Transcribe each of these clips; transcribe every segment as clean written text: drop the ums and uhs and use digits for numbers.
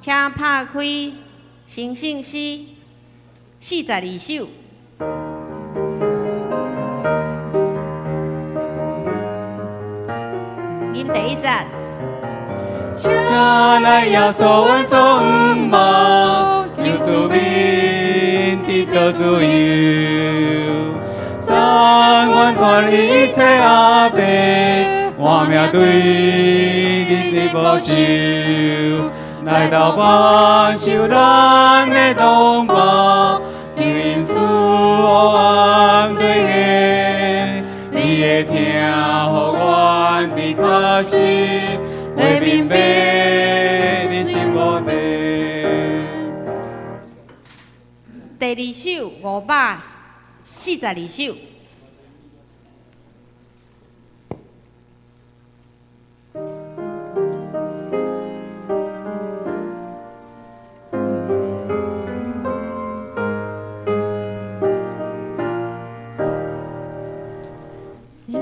请拍开《生性诗》42首。吟第一节。请来耶稣阮总嘛，救主民得到自由。赞阮团里一切阿伯，我命对你的保守。来到帮受咱的同胞，救因主黑暗对现，你的听，予阮的确实。为明白你心无地。第二首542首。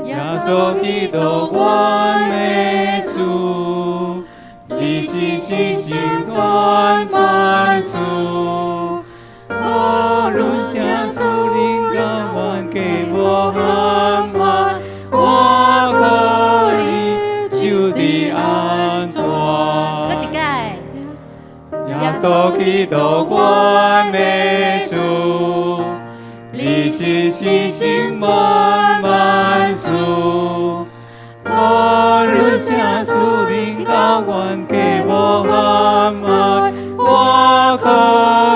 耶稣基督，阮的主。你是世上全万事，无论啥事灵感愿给无限满，我可以就地安全。搁一届。耶稣基督，阮的主，你是世上全万事。无论啥事灵感愿给无限爱，我可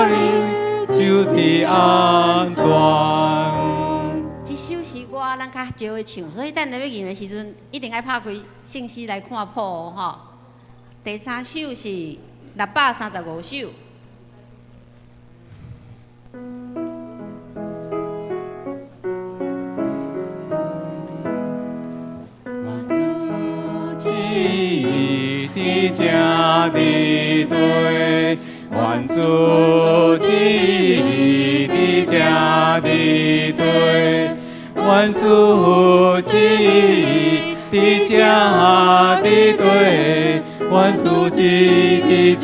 能就地安全。这首诗歌咱较少会唱，所以等下要吟的时阵，一定要拍开信息来看谱哦吼。第三首是635首。的正的对，愿主旨意的正的对，愿主旨意的正的对，愿主旨意的正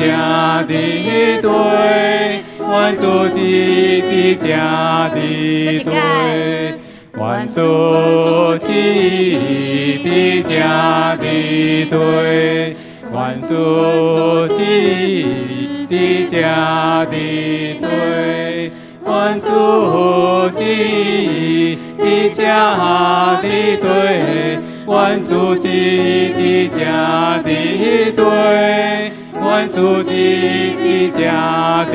的对，愿主旨意的正的对。愿主旨意的正的对，愿主旨意的正的对，愿主旨意的正的对，愿主旨意的正的对，愿主旨意的正的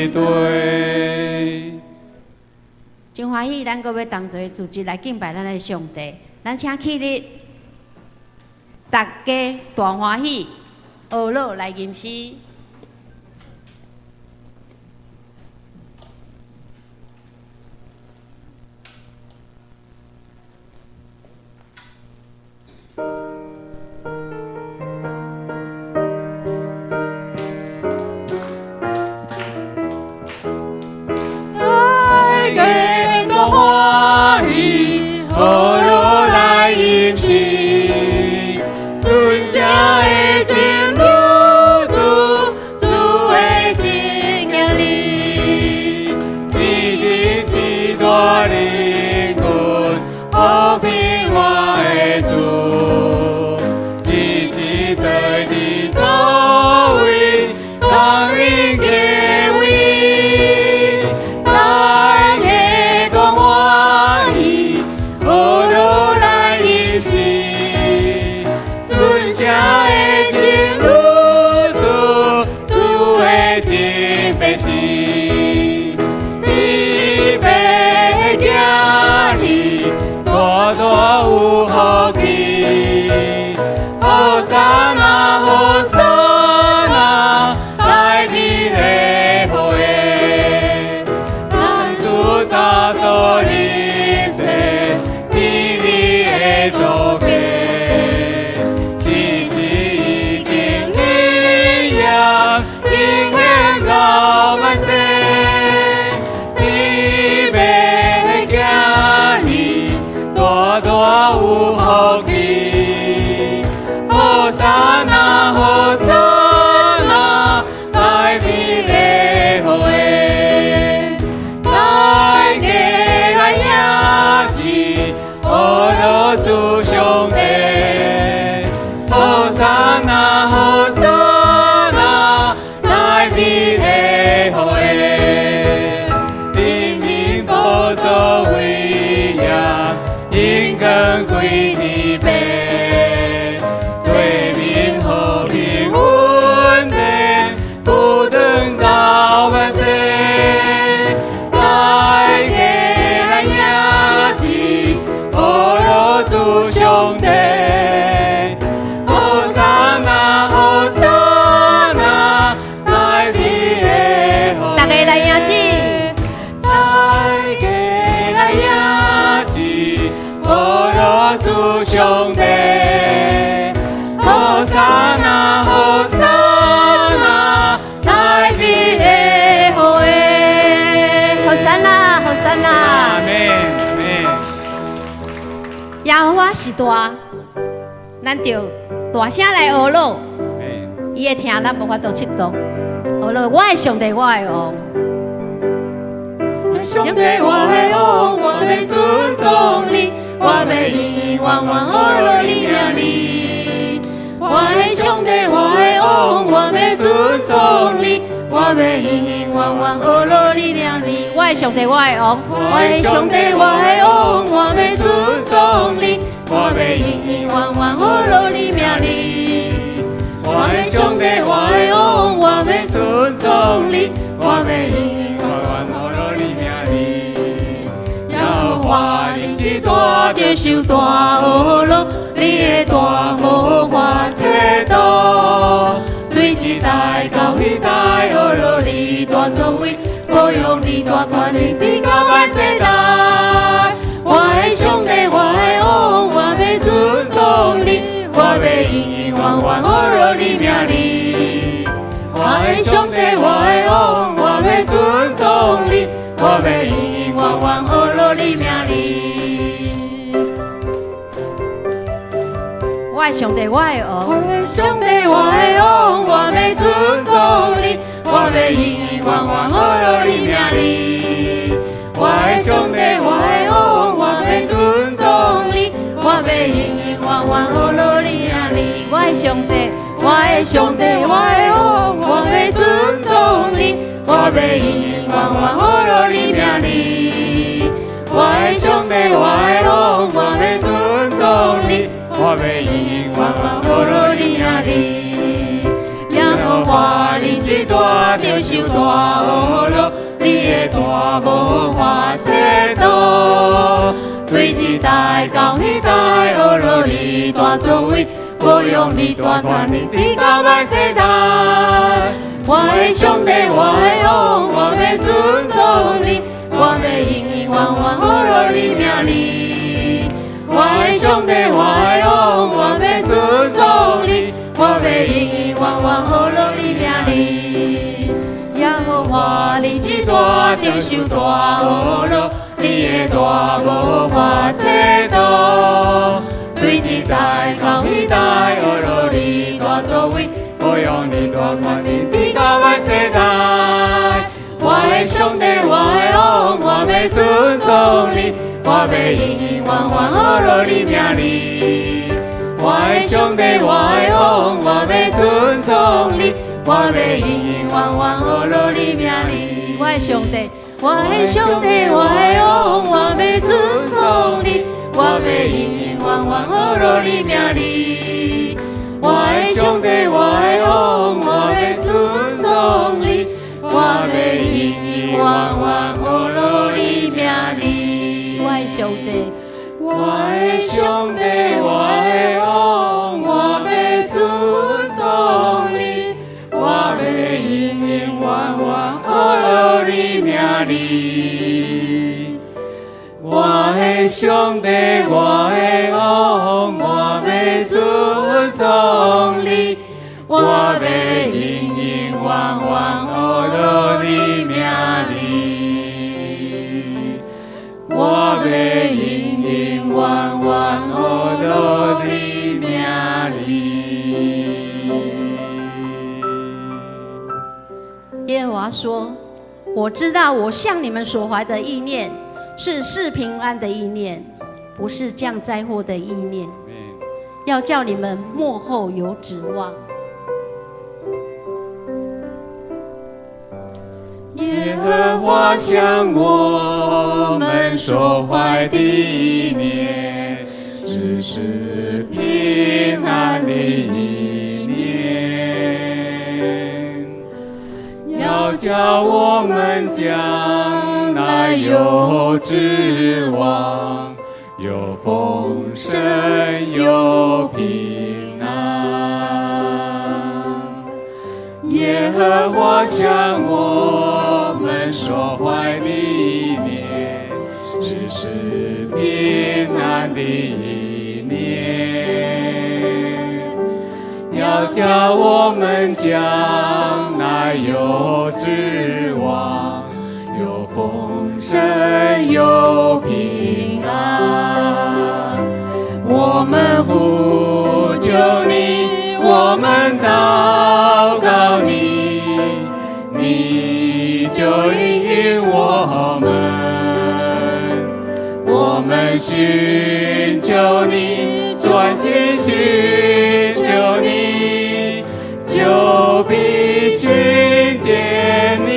对。真欢喜，咱搁要同齐组织来敬拜咱的上帝。咱请起立，大家大欢喜，学乐来吟诗。欢喜，何乐来吟诗？顺家的前路途，是大，咱就大声来学咯。伊会听，咱无法度佚动。学咯，我的上帝，我的王。上帝，我的王，我要尊重你，我要永永远远学咯你名里。我的上帝，我的王，我要尊重你，我要永永远远学咯你名里。我的上帝，我的王。我的上帝，我的王，我要尊重你，我要永永远远学咯你名里。我的上帝，我的王，我要尊重你，我要永永远远学咯你名里。耶和华，你是大着受大恶咯，你的大无法测度。对一代到一代学咯你大作为，保佑你大团结地到万世代。我的上帝，我的王，我要尊重你，我要永永远远学咯你名里。我的上帝，我的王，我要尊重你，我要永永远远学咯你名里。我的上帝，我的王。我的上帝，我的王，我要尊重你，我要永永远远学咯你名里。我的上帝，我的王，我要尊重你，我要永永远远学咯你名里。我的上帝，我的上帝，我的王，我要尊重你，我要永永远远学咯你名里。我的上帝，我的王，我要尊重你，我要永永远远学咯你名里。耶和华，你是大着受大恶咯，你的大无法测度。对一代到一代学咯你大作为，保佑你大团结地到万世代。我的上帝，我的王，我要尊重你，我要永永远远学咯你名里。我的上帝，我的王，我要尊重你，我要永永远远学咯你名里。耶和华，你是大着受大恶咯，你的大无法测度。对一代到一代学咯你大作为，保佑你大团结地到万世代。我的上帝，我的王，我要尊重你，我要永永远远学咯你名里。我的上帝，我的王，我要尊重你，我要永永远远学咯你名里。我的上帝，我的上帝，我的王，我要尊重你，我要永永远远学咯你名里。我的上帝，我的王，我要尊重你，我要永永远远学咯你名里。我的上帝，我的上帝，我的王，我要尊重你，我要永永远远学咯你名里。我的上帝，我的王，我要尊重你，我要永永远远学咯你名里。我要永永远远学咯你名里。耶和华说：“我知道我向你们所怀的意念是赐平安的意念，不是降灾祸的意念，要叫你们末后有指望。”耶和华向我们所怀的意念，只是平安的意念，要叫我们将来有指望，有丰盛，有平安。耶和华向我们所怀的意念，只是平安的意念，要叫我们将来有指望，有丰盛，有平安。我们呼求你，我们祷告你，你就应允我们。我们寻求你，专心寻求你，就必寻见你。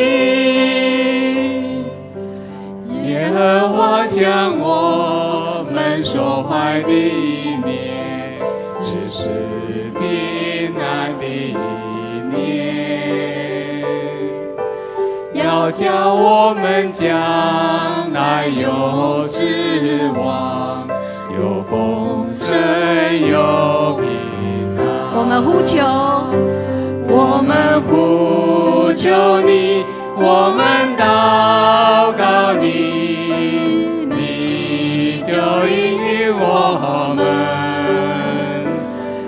耶和华向我们说怀的一年，只是平安的一年，要叫我们将来有指望，有丰盛有平安。我们呼求，我们呼求你，我们祷告你，你就应允我们。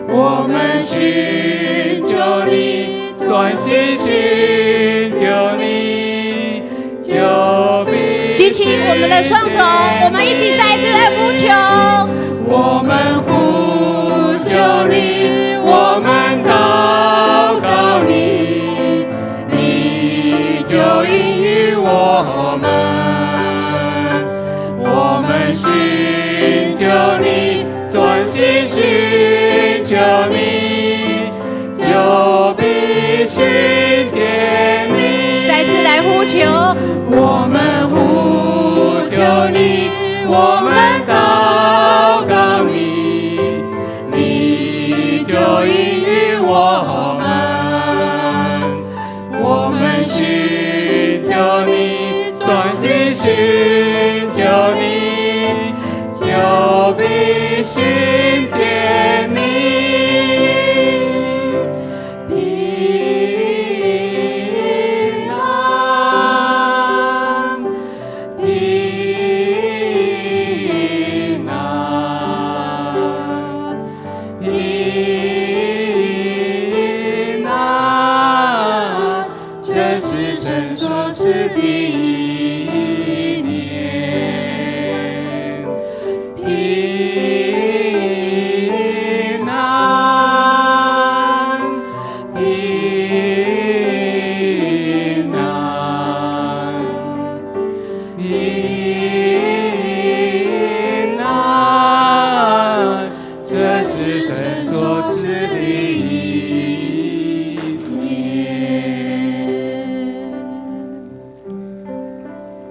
我们寻求你，专心寻求你，就必举起我们的双手，我们一起再一次来呼求。我们呼求你，我们祷告你，你就应允我们。我们寻求你，专心寻求你，就必寻见你。再次来呼求，我们呼求你，我们祷告你，你就应允我们。我们寻求你，专心寻求你，就必寻见你。平安，平安，平安，这是神所赐的一年。平安，平安，平安，这是神所赐的一年。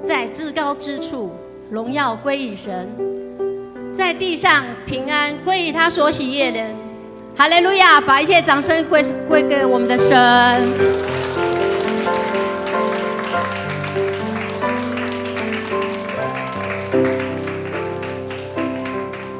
在至高之处，荣耀归于神；在地上，平安归于他所喜悦的人。哈利路亚！把一切掌声归给我们的神。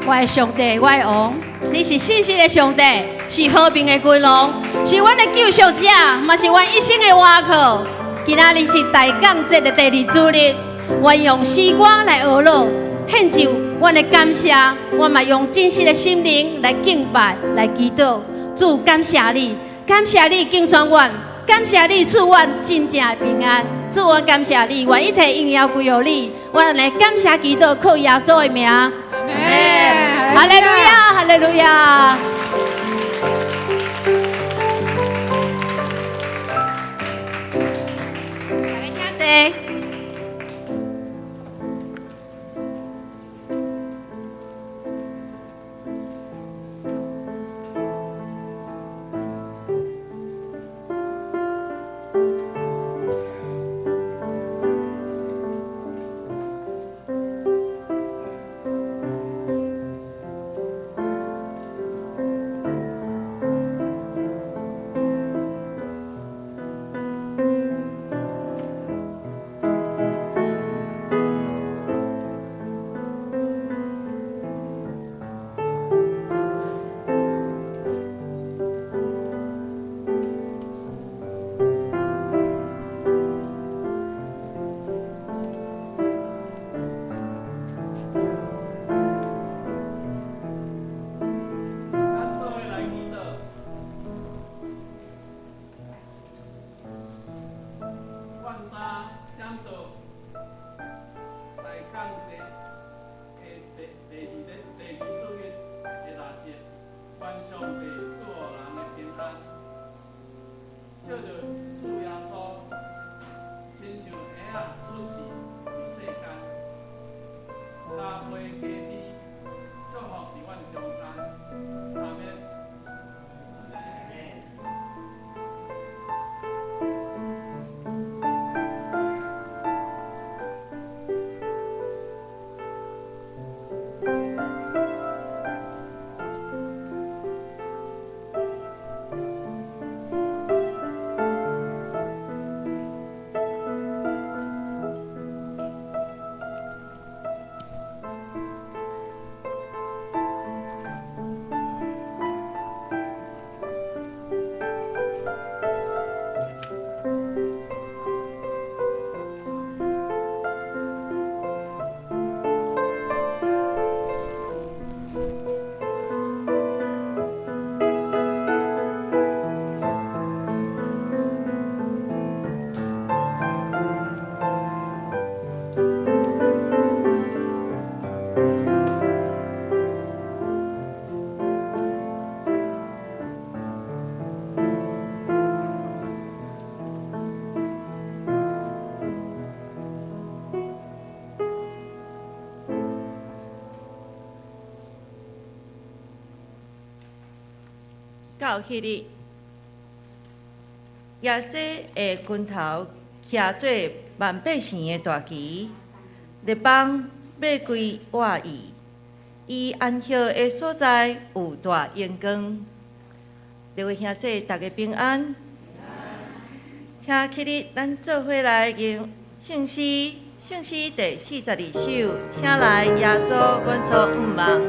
我的上帝，我的王，你是信实的上帝，是和平的君王，是阮的救赎者，嘛是阮一生的依靠。今仔日是大港节的第二主日，我用诗歌来学乐，献就阮的感谢，我嘛用真实的心灵来敬拜、来祈祷。主感谢你，感谢你敬选阮，感谢你赐阮真正的平安。主，我感谢你，愿一切荣耀归于你。我来感谢祈祷，靠耶稣的名。哈利路亚，哈利路亚。大家请坐。到迄日，耶西的拳头徛做万百姓的大旗，列邦要归我意。伊安息的所在有大阳光。各位兄弟，大家平安。请起立，咱做伙来吟圣诗。圣诗第42首，请来耶稣，阮所毋忘。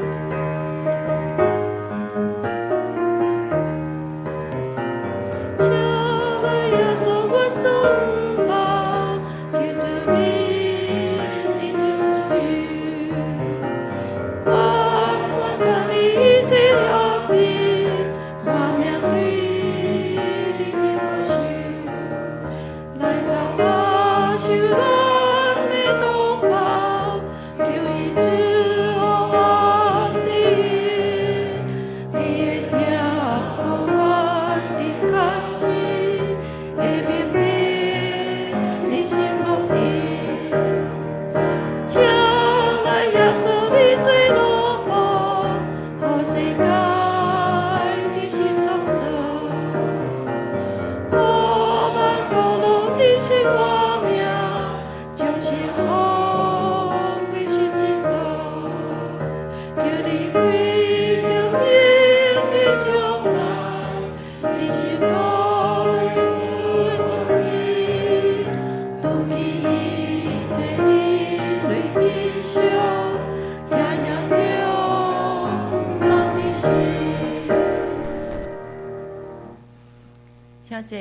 请坐。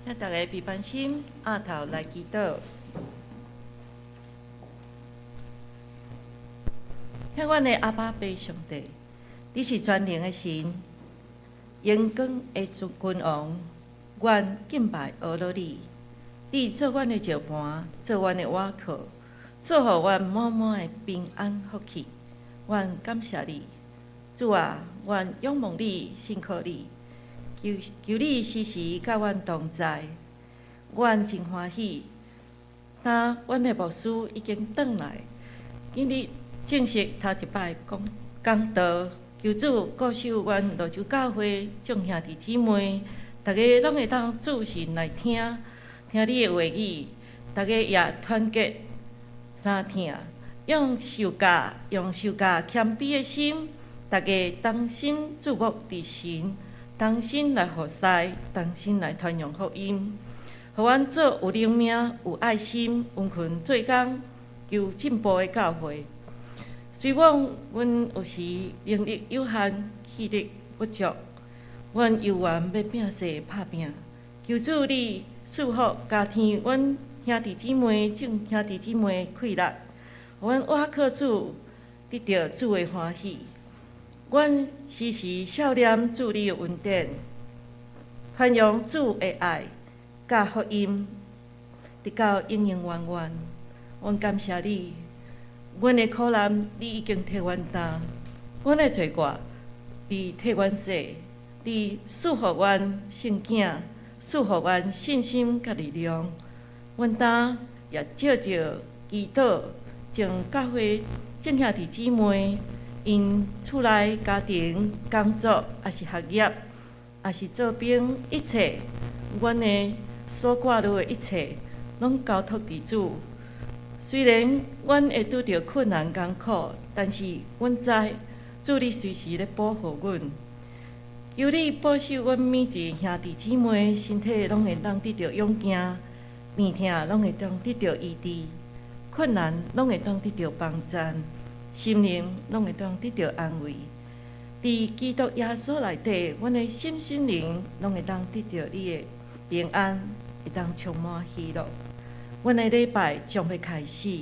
请大家闭班心，额头来祈祷。请阮的阿爸父上帝，你是全能的神，阳光的君王，阮敬拜阿罗你。你做阮的石盘，做阮的瓦靠，做互阮满满的平安福气。阮感谢你。主啊，愿仰望你，信靠你，求你时时甲阮同在，阮真欢喜。当阮的牧师已经转来，今日正式头一摆讲道，求主顾守阮罗州教会众兄弟姊妹，大家拢会当注心来听你的话语，大家也团结相听，用受教谦卑的心。大家当心注目伫神，当心来服侍，当心来传扬福音，互阮做有灵命、有爱心、温群做工、有进步的教会。虽然阮有时能力有限、气力不足，阮犹原要拼势拍拼。求主你赐福加添阮兄弟姊妹、众兄弟姊妹的快乐，互阮瓦靠主得到主的欢喜。阮时时笑念主你的恩典，传扬主的爱，甲福音，直到永永远远。阮感谢你，阮的苦难你已经替阮担，阮的罪过你替阮洗，你赐予阮圣囝，赐予阮信心甲力量。阮当也照祈祷，将教会众兄弟姊妹。因厝内家庭、工作，也是学业，也是做兵，一切，阮的所挂虑的一切，拢交托伫主。虽然阮会拄着困难艰苦，但是阮知主你随时咧保护阮，求你保守阮每一个兄弟姊妹身体，拢会当得到勇健，病痛拢会当得到医治，困难拢会当得到帮助。心灵拢会当得到安慰，伫基督耶稣内底，阮的心灵拢会当得到你的平安，会当充满喜乐。阮的礼拜将要开始，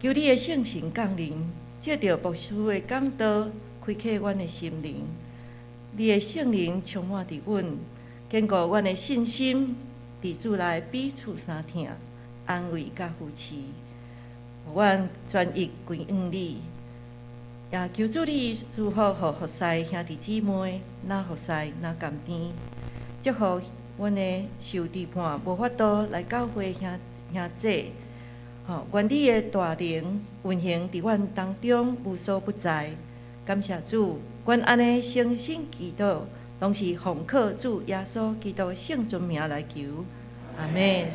求你的圣神降临，借着牧师的讲道，开启阮的心灵。你的圣灵充满伫阮，坚固阮的信心，伫主内彼此相听，安慰甲扶持。阮全意归于你，也求主你祝福互服侍兄弟姊妹，哪服侍哪甘甜，祝福阮的受地盘无法度来教会兄姐，愿你的大能运行伫阮当中，无所不在。感谢主，愿安尼诚心祈祷，拢是奉靠主耶稣基督圣尊名来求，阿门。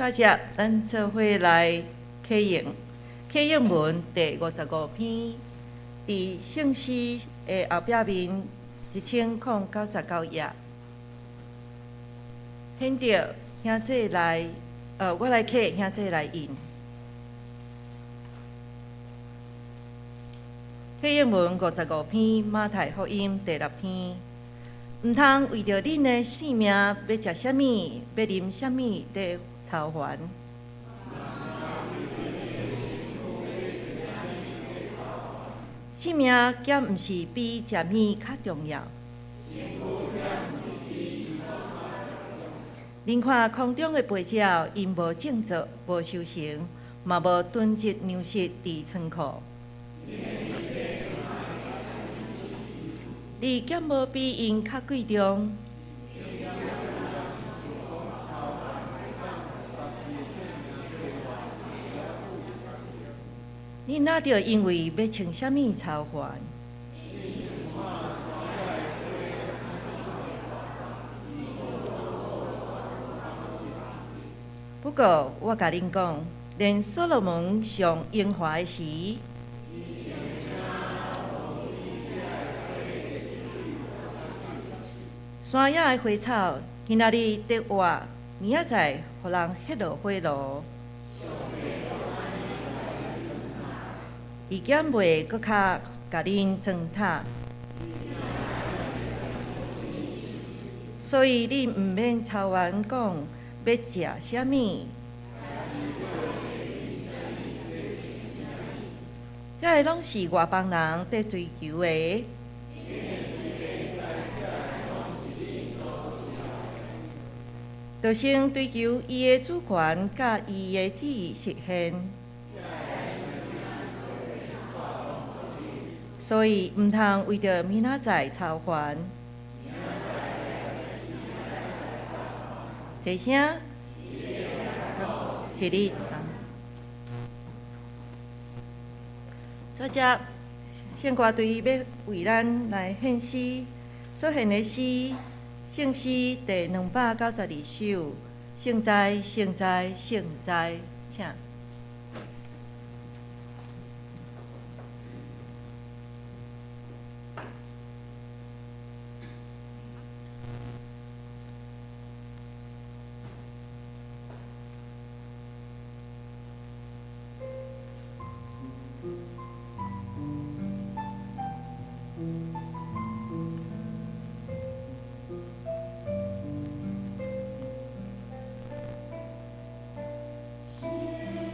大家，咱做伙来启应。启应文第55篇，伫圣诗的后壁面1099页。显着兄弟来，我来启，兄弟来应。启应文55篇，马太福音第6篇。毋通为着恁的性命，要食啥物，要啉啥物的操烦。性命兼毋是比食物较重要。恁看空中的飞鸟，因无种作，无收成，嘛无囤积粮食伫仓库。你兼无比因较贵重。你哪着因为要穿啥物操烦？不过我甲恁讲，连所罗门上荣华的时，山野的花草，今仔日得活，明仔载互人迄落花露。伊减袂搁较甲恁糟蹋，所以恁毋免操烦讲要食啥物，这拢是外邦人在追求的。就先追求伊的主权，甲伊的旨意实现。所以毋通为着明仔载操烦。一声，一日。所以献歌队要为咱来献诗，所献的诗，圣诗第292首，圣哉，圣哉，圣哉，请。是。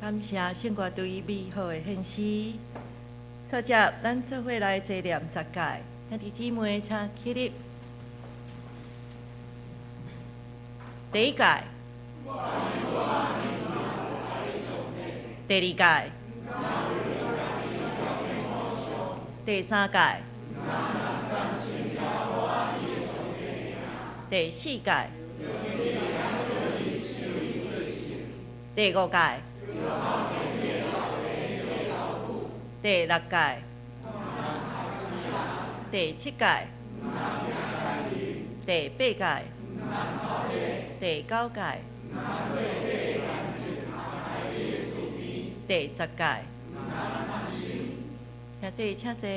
感谢圣歌队美好的献诗。接着，咱做伙来纪念10届，兄弟姊妹请起立。第一届，第二屆，第三屆，第四屆，第五屆，第六届，第7屆，第8屆，第9屆，第10屆。兄弟，请坐。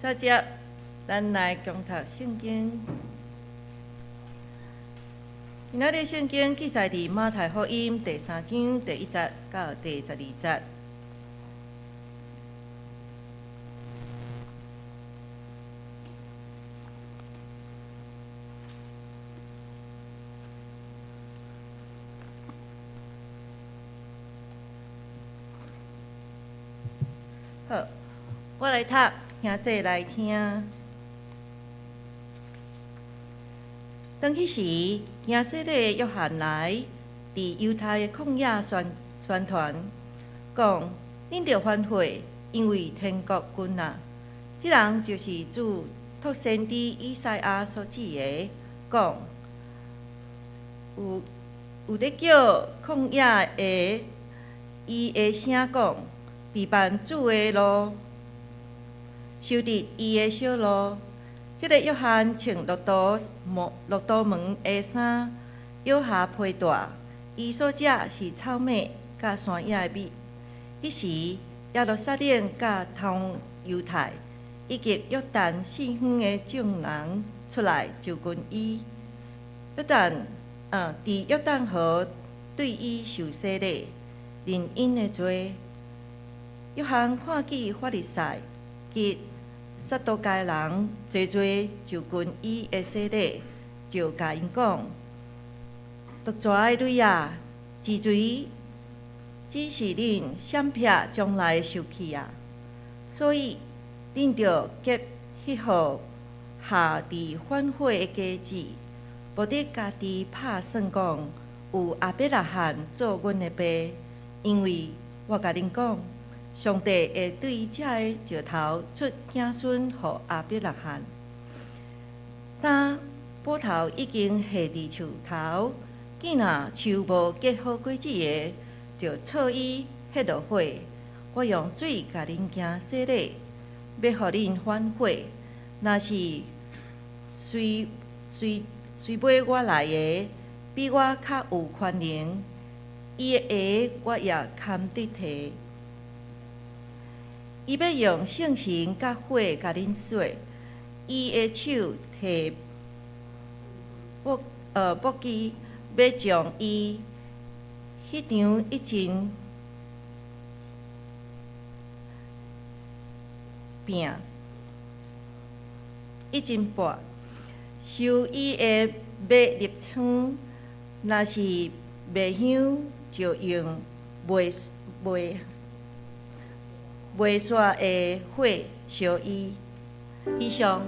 接着，咱来共读圣经。今仔日圣经记载伫马太福音第3章第1节到第12节。好，我来读，兄弟来听。当迄时，亚西利约翰来，伫犹太的旷野宣传，讲：恁着反悔，因为天国近啊！即人就是主托先知以赛亚所指的，讲有咧叫旷野的，伊的声讲，备办主的路，修直伊的小路。即个约翰穿骆驼门的衫，腰下披带，伊所食是草莓甲山野的米。迄时，耶路撒冷甲通犹太以及约旦四方的众人出来就近伊。伫约旦河对伊受洗礼，认因的罪。约翰看见法利赛及撒都该人侪就近伊的洗礼，就甲因讲：毒蛇的蕊啊，治水只是恁闪避将来的受气啊！所以恁着结迄号下伫反悔的家子，无得家己拍算讲有阿伯拉罕做阮的爸，因为我甲恁讲。上帝会对这个石头出子孙予阿伯拉罕。当捕头已经下伫树头，见若树无结好果子的，就错伊迄落火。我用水甲恁行洗礼，要互恁反悔。若是随尾我来的，比我较有权能，伊的鞋我也堪得摕。伊要用圣神甲火甲恁洗，伊的手摕木枝，要将伊迄场一阵拼，一阵搏，收伊的要入仓。若是袂香，就用袂煞的火烧伊。以上。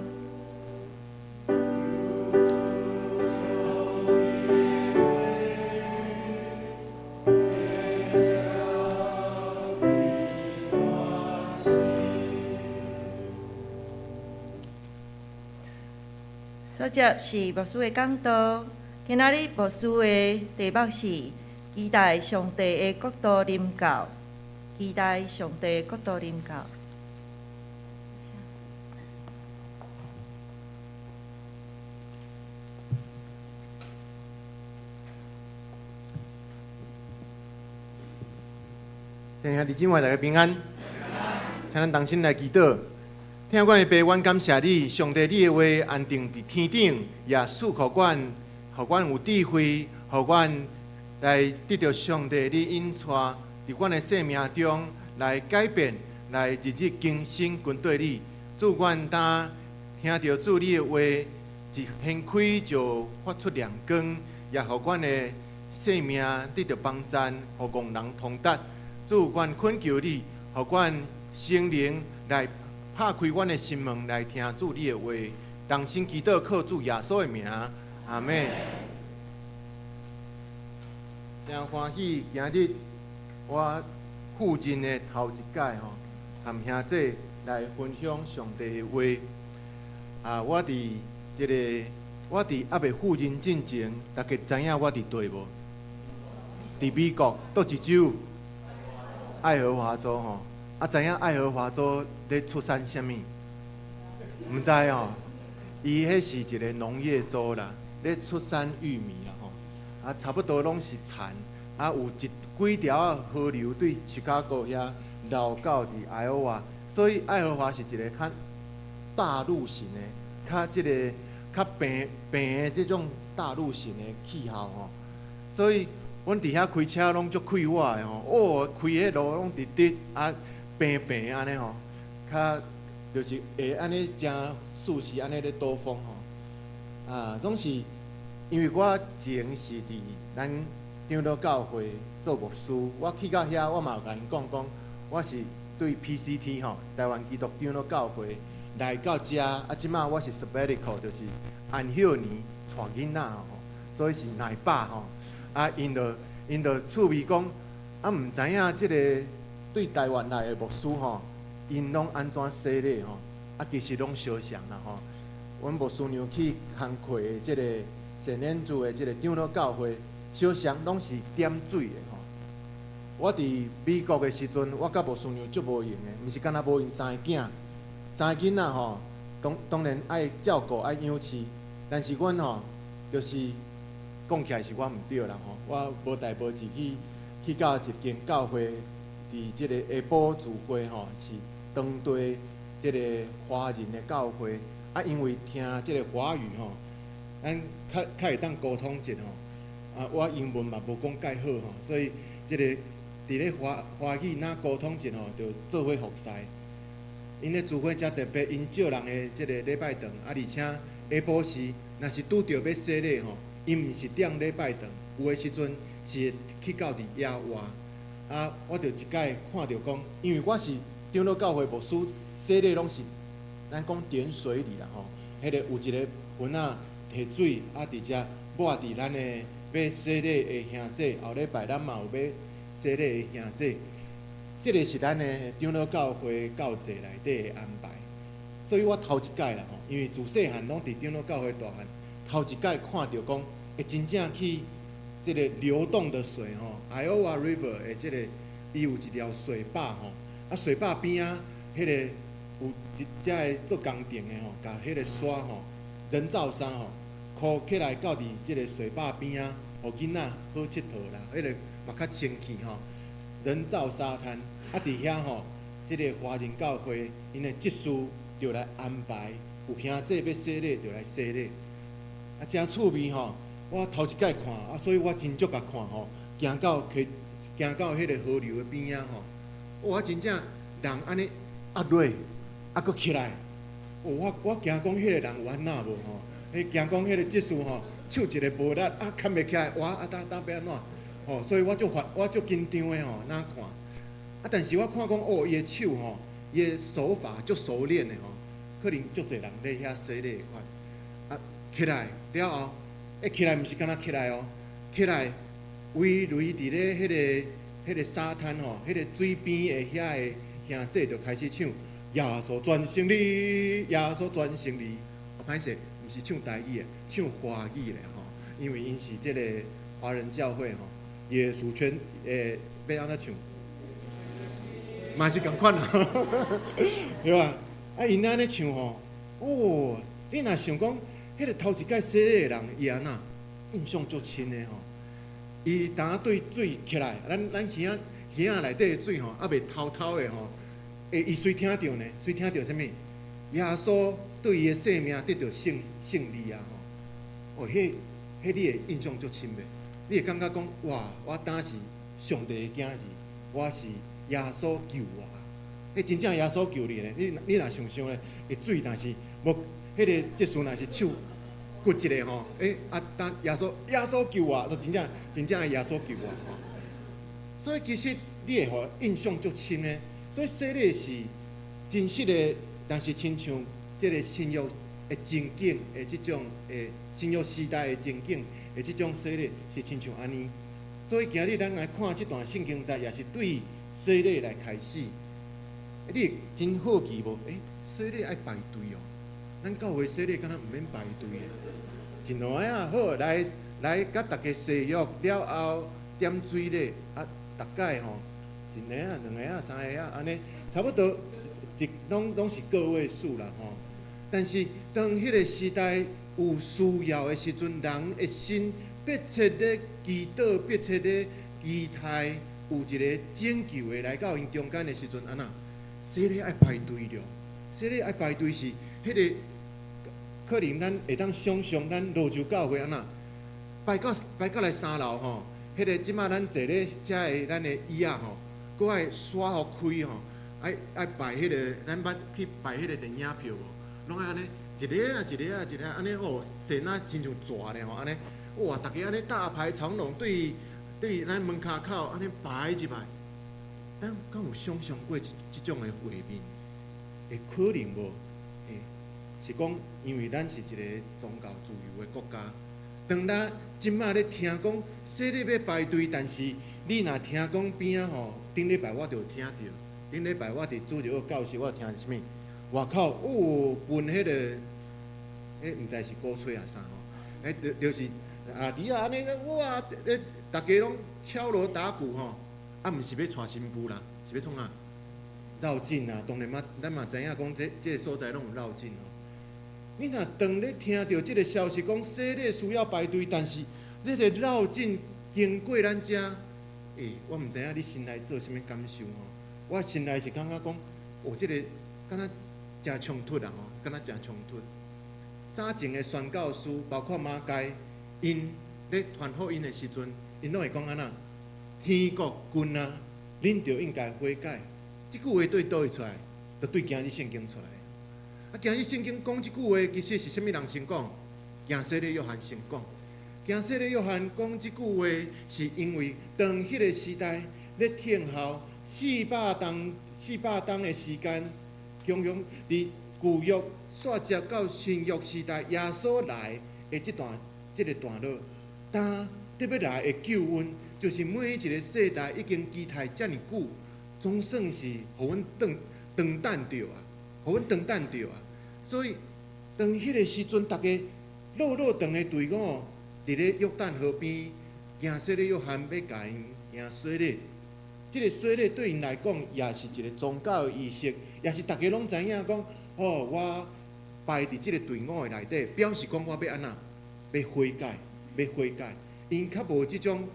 接着是牧师的讲道。今仔日牧师的题目是期待上帝的国度临到。期待上帝国度临到。兄弟姊妹大家平安，请咱同心来祈祷。听阮的爸，阮感谢你，上帝你的话安定伫天顶，也赐予阮有智慧，互阮来得到上帝你引带。伫阮的生命中来改变，来日日更新跟对你。祝阮当听到主你的话，一掀开就发出亮光，也互阮的性命得到帮赞，互共人同达。主，阮恳求你，互阮圣灵来拍开阮的心门，来听主你的话。同心祈祷，靠主耶稣的名，阿门。真欢喜，今日我附近的头一届吼，含兄弟来分享上帝的话。我伫我伫还未赴任进前，大家知影我伫对无？伫美国倒一州？爱荷华州吼。知影爱荷华州咧出产啥物？毋知吼。伊迄是一个农业州啦，咧出产玉米啦吼，差不多拢是产，有几条河流对芝加哥遐流到伫爱荷华，所以爱荷华是一个较大陆型的，较平的这种大陆型的气候吼，所以阮伫遐开车拢足快活的吼，开迄路拢直直平安尼吼，较就是会安尼真。舒适安尼咧兜风吼，总是因为我前是伫咱长老教会做牧师，我去到遐，我嘛有甲因讲，我是对 PCT 吼，台湾基督长老教会来到遮，即马我是 sabbatical， 就是安息年带囡仔吼，所以是奶爸吼，因就趣味讲，毋知影即个对台湾来的牧师吼，因拢安怎洗礼吼？其实拢相像啦吼，阮牧师娘去工课的即个圣恩主的即个长老教会，相像拢是点水的吼。我伫美国的时阵，我甲牧师娘足无闲的，毋是干那无闲三个囡仔吼，当然爱照顾爱养饲，但是阮吼就是讲起来是我毋对啦吼，我无代无志去到一间教会，伫即个下晡聚会吼，是当地。即个华人的教会，因为听即个华语吼，咱较会当沟通者吼，我英文嘛无讲介好吼，所以即个伫咧华语哪沟通者吼，就做伙服侍。因咧聚会则特别因借人的即个礼拜堂，而且下晡时若是拄着要洗礼吼，因毋是踮礼拜堂，有诶时阵是去到伫野外。我就一届看着讲，因为我是长老教会牧师。洗礼拢是咱讲点水里啦吼，迄个有一个盆仔摕水，伫遮抹伫咱的要洗礼的兄弟，后礼拜咱嘛有要洗礼的兄弟，即个是咱的长老教会教制内底的安排。所以我头一届啦吼，因为自细汉拢伫长老教会大汉，头一届看到讲会真正去即个流动的水吼 ，Iowa River 的即个伊有一条水坝吼，水坝边啊，迄个。有一只个做工程的吼，甲迄个沙吼，人造沙吼，箍起来到伫即个水坝边啊，互囡仔好佚佗啦。迄个嘛较清气吼，人造沙滩。伫遐吼，即个华人教会因的职事就来安排，有兄弟要洗礼就来洗礼，真趣味吼。我头一届看，所以我真足甲看吼，行到迄个河流的边啊吼，我真正人安尼压落。佫起来，我惊讲迄个人有安那无吼？惊讲迄个技术吼，手一个无力，牵袂起来，当要安怎？吼，所以我足紧张的吼，哪看？但是我看讲伊的手吼，伊的手法足熟练的吼，可能足侪人咧遐洗礼款。起来了后，起来毋是干那起来哦，起来围伫咧迄个沙滩吼，迄个水边的遐个兄弟就开始唱。耶稣全胜利，耶稣全胜利。歹势，毋是唱台语的，唱华语的吼。因为因是即个华人教会吼，耶稣全要安怎唱？嘛是共款啦，对吧？因安尼唱吼，你若想讲，迄个头一届洗礼的人，伊安那印象足深的吼。伊当对水起来，咱耳内底的水吼，未透的吼。伊随听到呢，随听到啥物？耶稣对伊的性命得到胜利啊！吼，迄你会印象足深袂？你会感觉讲，哇，我当是上帝的囝儿，我是耶稣救我。真正耶稣救你呢？你若想想咧，水若是无，迄个即事若是手骨一个吼，当耶稣救我，就真正的耶稣救我。所以其实你会互印象足深的。所以洗礼是真实的，但是亲像即个新约的情景的即种新约时代的情景的即种洗礼是亲像安尼。所以今日咱来看即段圣经节，也是对洗礼来开始。你真好奇无？洗礼爱排队哦。咱教会洗礼敢若毋免排队的，真来啊！好，来，甲大家洗浴了后点水咧，大概吼，一个啊、两个啊、三个啊，安尼差不多拢是个位数啦吼。但是当迄个时代有需要的时阵，人的心迫切咧祈祷，迫切咧期待有一个拯救的来到因中间的时阵，安那洗礼爱排队了，洗礼爱排队是迄个。可能咱会当想象，咱罗州教会安那排到来3楼吼，迄个即马咱坐咧遮的咱的椅仔吼，搁爱刷互开吼，爱排迄个咱捌去排迄个电影票无？拢爱安尼一个啊一个啊一个安尼哦，神啊亲像蛇咧吼，安尼哇，大家安尼大排长龙，对咱门骹口安尼排一排，咱敢有想象过即种的画面？会可能无？是讲，因为咱是一个宗教自由的国家，当咱即马咧听讲洗礼要排队，但是你若听讲边仔吼，顶礼拜我就有听着，顶礼拜我伫主日学教室我听啥物，外口分迄个，毋知是鼓吹啊啥吼，就是阿弟啊安尼，哇，大家拢敲锣打鼓吼，毋是要带新妇啦，是要创啊？绕境啊，当然咱嘛知影讲这个所在拢有绕境哦。你若当咧听到即个消息，讲洗礼需要排队，但是你个绕境经过咱遮，我毋知影你心内做啥物感受吼？我心内是感觉讲，即个敢若真冲突啊吼，敢若真冲突。早前的宣教师，包括马街，因咧传福音的时阵，因拢会讲安那，天国君啊，恁着应该悔改。即句话对倒会出来？就对今日圣经出来。今日圣经讲即句话，其实是啥物人先讲？行洗礼约翰先讲。行洗礼约翰讲即句话，是因为当迄个时代咧听候400冬的时间，常常伫旧约煞接到新约时代，耶稣来的即个段落，当特别来的救恩，就是每一个世代已经期待遮尔久，总算是互阮等等着啊，互阮等等着啊。所以，当迄个时阵，大家长的队伍伫咧约旦河边，行洗礼约翰要甲因行洗礼。即个洗礼对因来讲，也是一个宗教的仪式，也是大家拢知影讲，我排伫即个队伍的内底，表示讲我要安那，要悔改，要悔改。因较无即种，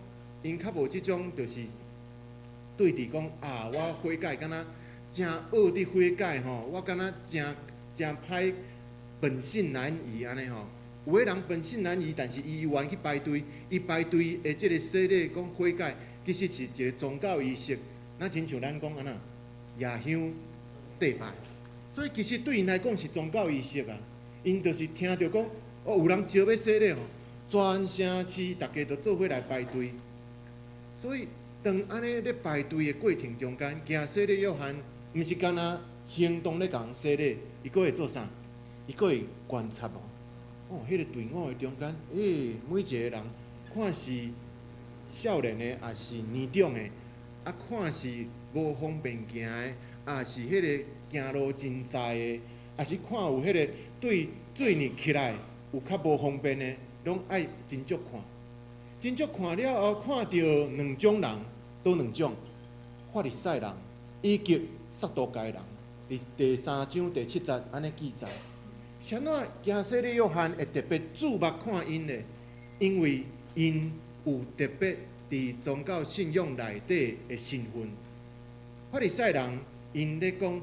就是对伫讲我悔改，敢若真恶的悔改吼，我敢若真歹，本性难移安尼吼。有个人本性难移，但是伊愿去排队，伊排队的即个洗礼讲悔改，其实是一个宗教仪式，那亲像咱讲安那夜香祭拜。所以其实对因来讲是宗教仪式啊。因就是听到讲有人招要洗礼吼，全城市大家都做伙来排队。所以当安尼咧排队的过程中间，行洗礼约翰，毋是干那行动咧共洗礼，伊佫会做啥？伊佫会观察哦。迄个队伍的中间，每一个人看是少年的，也是年长的，看是无方便行的，也是迄个行路真窄的，也是看有迄个对做呢起来有较无方便的，拢爱真足看。真足看了后，看到两种人，都两种，法利赛人以及撒都该人。第3章第7节安尼记载。啥怎行洗礼约翰会特别注目看因呢？因为因有特别伫宗教信仰内底的身份。法利赛人因咧讲，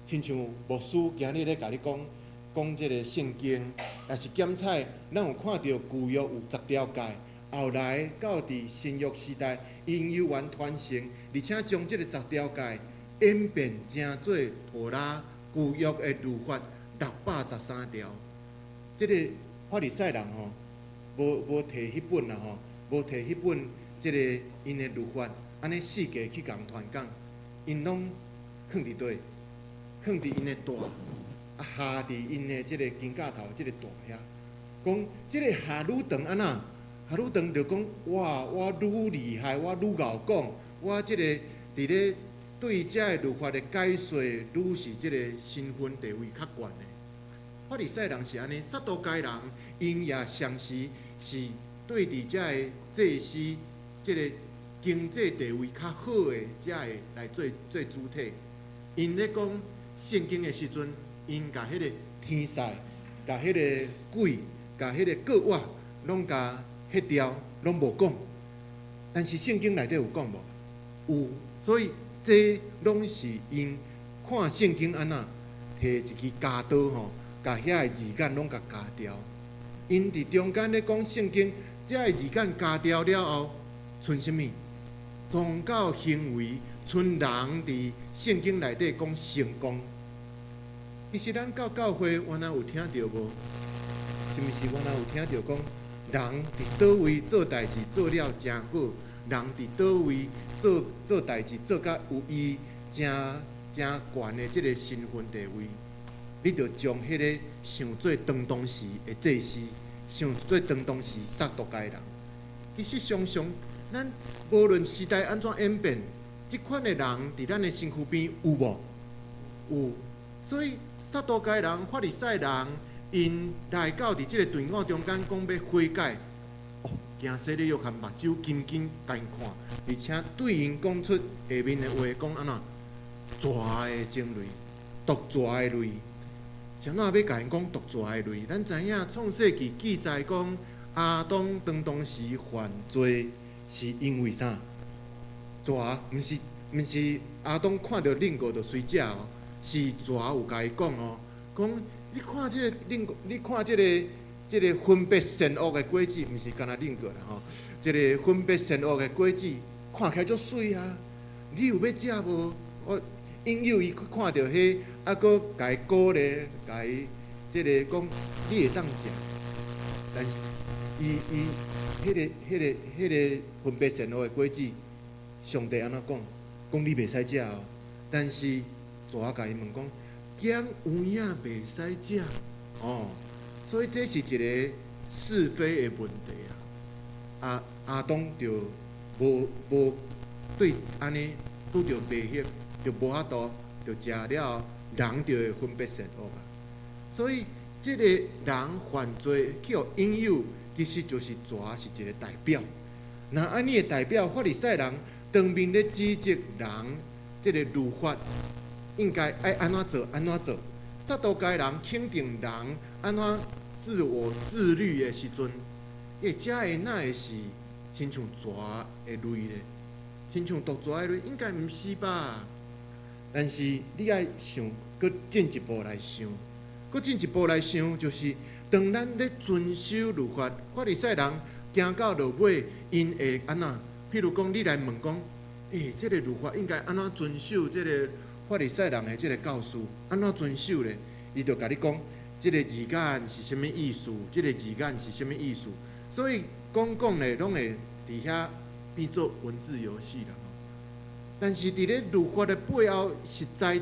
亲像牧师今日咧甲你讲即个圣经，也是检查，咱有看到旧约有10条诫，后来到伫新约时代，因有完传承，而且将即个10条诫演变成做托拉旧约的律法。613条，即个法利赛人吼，无摕迄本啦吼，无摕迄本即个因的律法，安尼四界去共传讲，因拢囥伫倒，囥伫因的大，下伫因的即个金架头即个大遐，讲即个下愈长安那，下愈长就讲哇，我愈厉害，我愈敖讲，我即个伫咧对遮个律法的解说，愈是即个身份地位较悬的。法利赛人是安尼，撒都该人因也相时是对伫遮个祭司即个经济地位较好的遮个来做主体。因咧讲圣经的时阵，因甲迄个天使、甲迄个鬼、甲迄个国外，拢甲迄条拢无讲。但是圣经内底有讲无？有，所以这拢是因看圣经安那，摕一支加刀吼。甲遐个字眼拢甲加掉，因伫中间咧讲圣经，遮个字眼加掉了后，剩什物？宗教行为，剩人伫圣经内底讲成功。其实咱到教会，原来有听到无？是毋是原来有听到讲，人伫倒位做代志做了真好，人伫倒位做代志做甲有伊真悬的即个身份地位。你着将迄个想做当时的祭司，想做当时撒都该人。其实常常，咱无论时代安怎演变，即款的人伫咱的身躯边有无？有。所以撒都该人、法利赛人，因来到伫即个队伍中间，讲要悔改。哦，惊死你约翰目睭紧紧甲因看，而且对因讲出下面的话，讲安怎？蛇的精锐，毒蛇的泪。怎啊要甲因讲毒蛇的泪？咱知影创世纪记载讲，亚当当时犯罪是因为啥？蛇毋是亚当看到另个就随食哦，是蛇有甲伊讲哦，讲你看这个你看这个分别善恶的果子，毋是干那另个啦吼，这个分别善恶的果子看起来足水啊，你有要食无？我引诱伊看到迄。啊，搁甲伊鼓励，甲伊即个讲，你会当食，但是伊迄个分别善恶的果子，上帝安怎讲？讲你袂使食哦。但是蛇甲伊问讲，姜有影袂使食哦。所以这是一个是非的问题啊。亚当就无对安尼拄着白血，就无法度，就食了。人就会分别善恶啊，所以这个人犯罪去互引诱，其实就是蛇是一个代表。那安尼的代表，法利赛人当面咧指责人，这个律法应该爱安怎做安怎做。撒都该人肯定人安怎自我自律的时阵，遮会哪会是亲像蛇的泪咧？亲像毒蛇的泪，应该毋是吧？但是你爱想，搁进一步来想，就是当咱咧遵守律法，法利赛人行到落尾，因会安怎？譬如讲，你来问讲，这个律法应该安怎遵守？这个法利赛人的这个教师安怎遵守咧？伊就甲你讲，这个字眼是什么意思？这个字眼是什么意思？所以讲咧，拢会伫遐变做文字游戏啦。但是伫咧律法的背后，实在，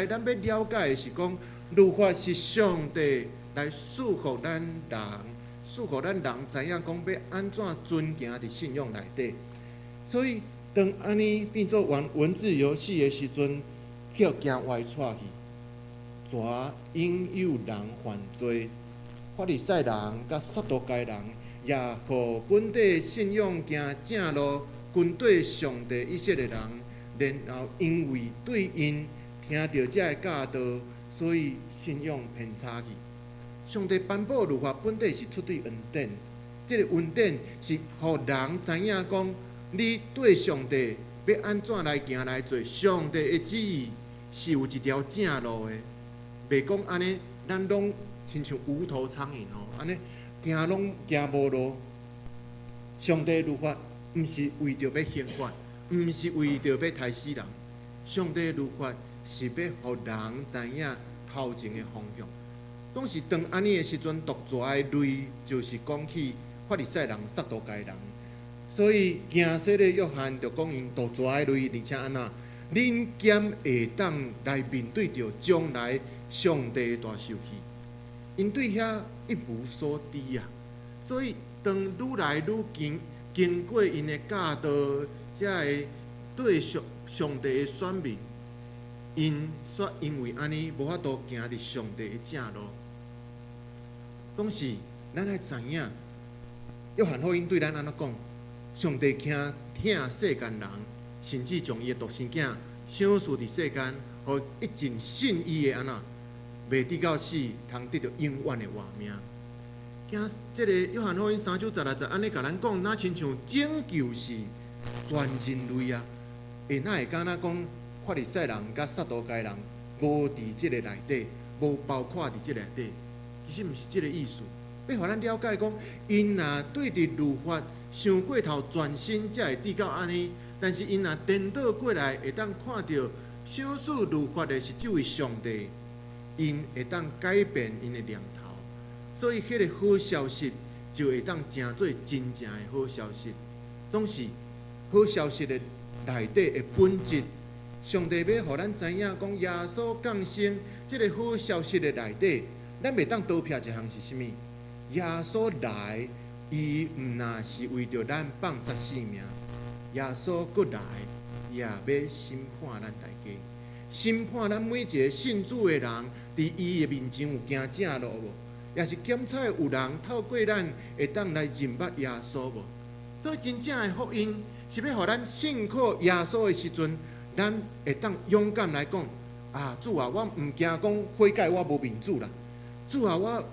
咱要了解的是讲，律法是上帝来束缚咱人，知影讲要安怎遵行伫信仰内底。所以当安尼变做玩文字游戏的时阵，去行歪错去，蛇引诱人犯罪，法利赛人甲撒都该人也互本地信仰行正路。跟对上帝一切的人，然后因为对因听到这个教导，所以信仰偏差去。上帝颁布律法本底是出于恩典，这个恩典是互人知影讲，你对上帝要安怎来行来做，上帝的旨意是有一条正路的，袂讲安尼，咱拢亲像无头苍蝇哦，安尼行拢行无路。上帝律法。毋是为着要刑罚，毋是为着要杀死人。上帝律法是要互人知影头前的方向。总是当安尼的时阵，毒蛇的类就是讲起法利赛人、撒都该人。所以行说的约翰就讲因毒蛇的类，而且安那，恁兼会当来面对着将来上帝的大受气，因对遐一无所知啊。所以当愈来愈经过因的教导，才会对上帝的选民，因为安尼无法度行伫上帝的正路。总是咱爱知影，约翰福音对咱安怎讲？上帝疼世间人，甚至将伊的独生囝赏赐伫世间，互一尽信伊的安那，袂直到死，通得到永远的活命。惊即个约翰福音3章16节安尼甲咱讲，那亲像拯救是全人类啊，哪会敢若讲法利赛人甲撒都该人无伫即个内底，无包括伫即个内底？其实毋是即个意思，要互咱了解讲，因若对伫律法想过头全身，才会得到安尼。但是因若颠倒过来，会当看到赏赐律法的是这位上帝，因会当改变因的念头。所以，迄个好消息就会当成做真正的好消息。总是好消息的内底的本质，上帝要互咱知影，讲耶稣降生，这个好消息的内底，咱袂当多撇一项是啥物？耶稣来，伊毋那是为着咱放杀性命，耶稣搁来，也要审判咱大家，审判咱每一个信主的人，伫伊的面前有行正路无？也是检查有人透过咱会当来认捌耶稣无？所以真正的福音是要互咱信靠耶稣的时阵，咱会当勇敢来讲啊！主啊，我毋惊讲悔改我无面子啦。主啊，我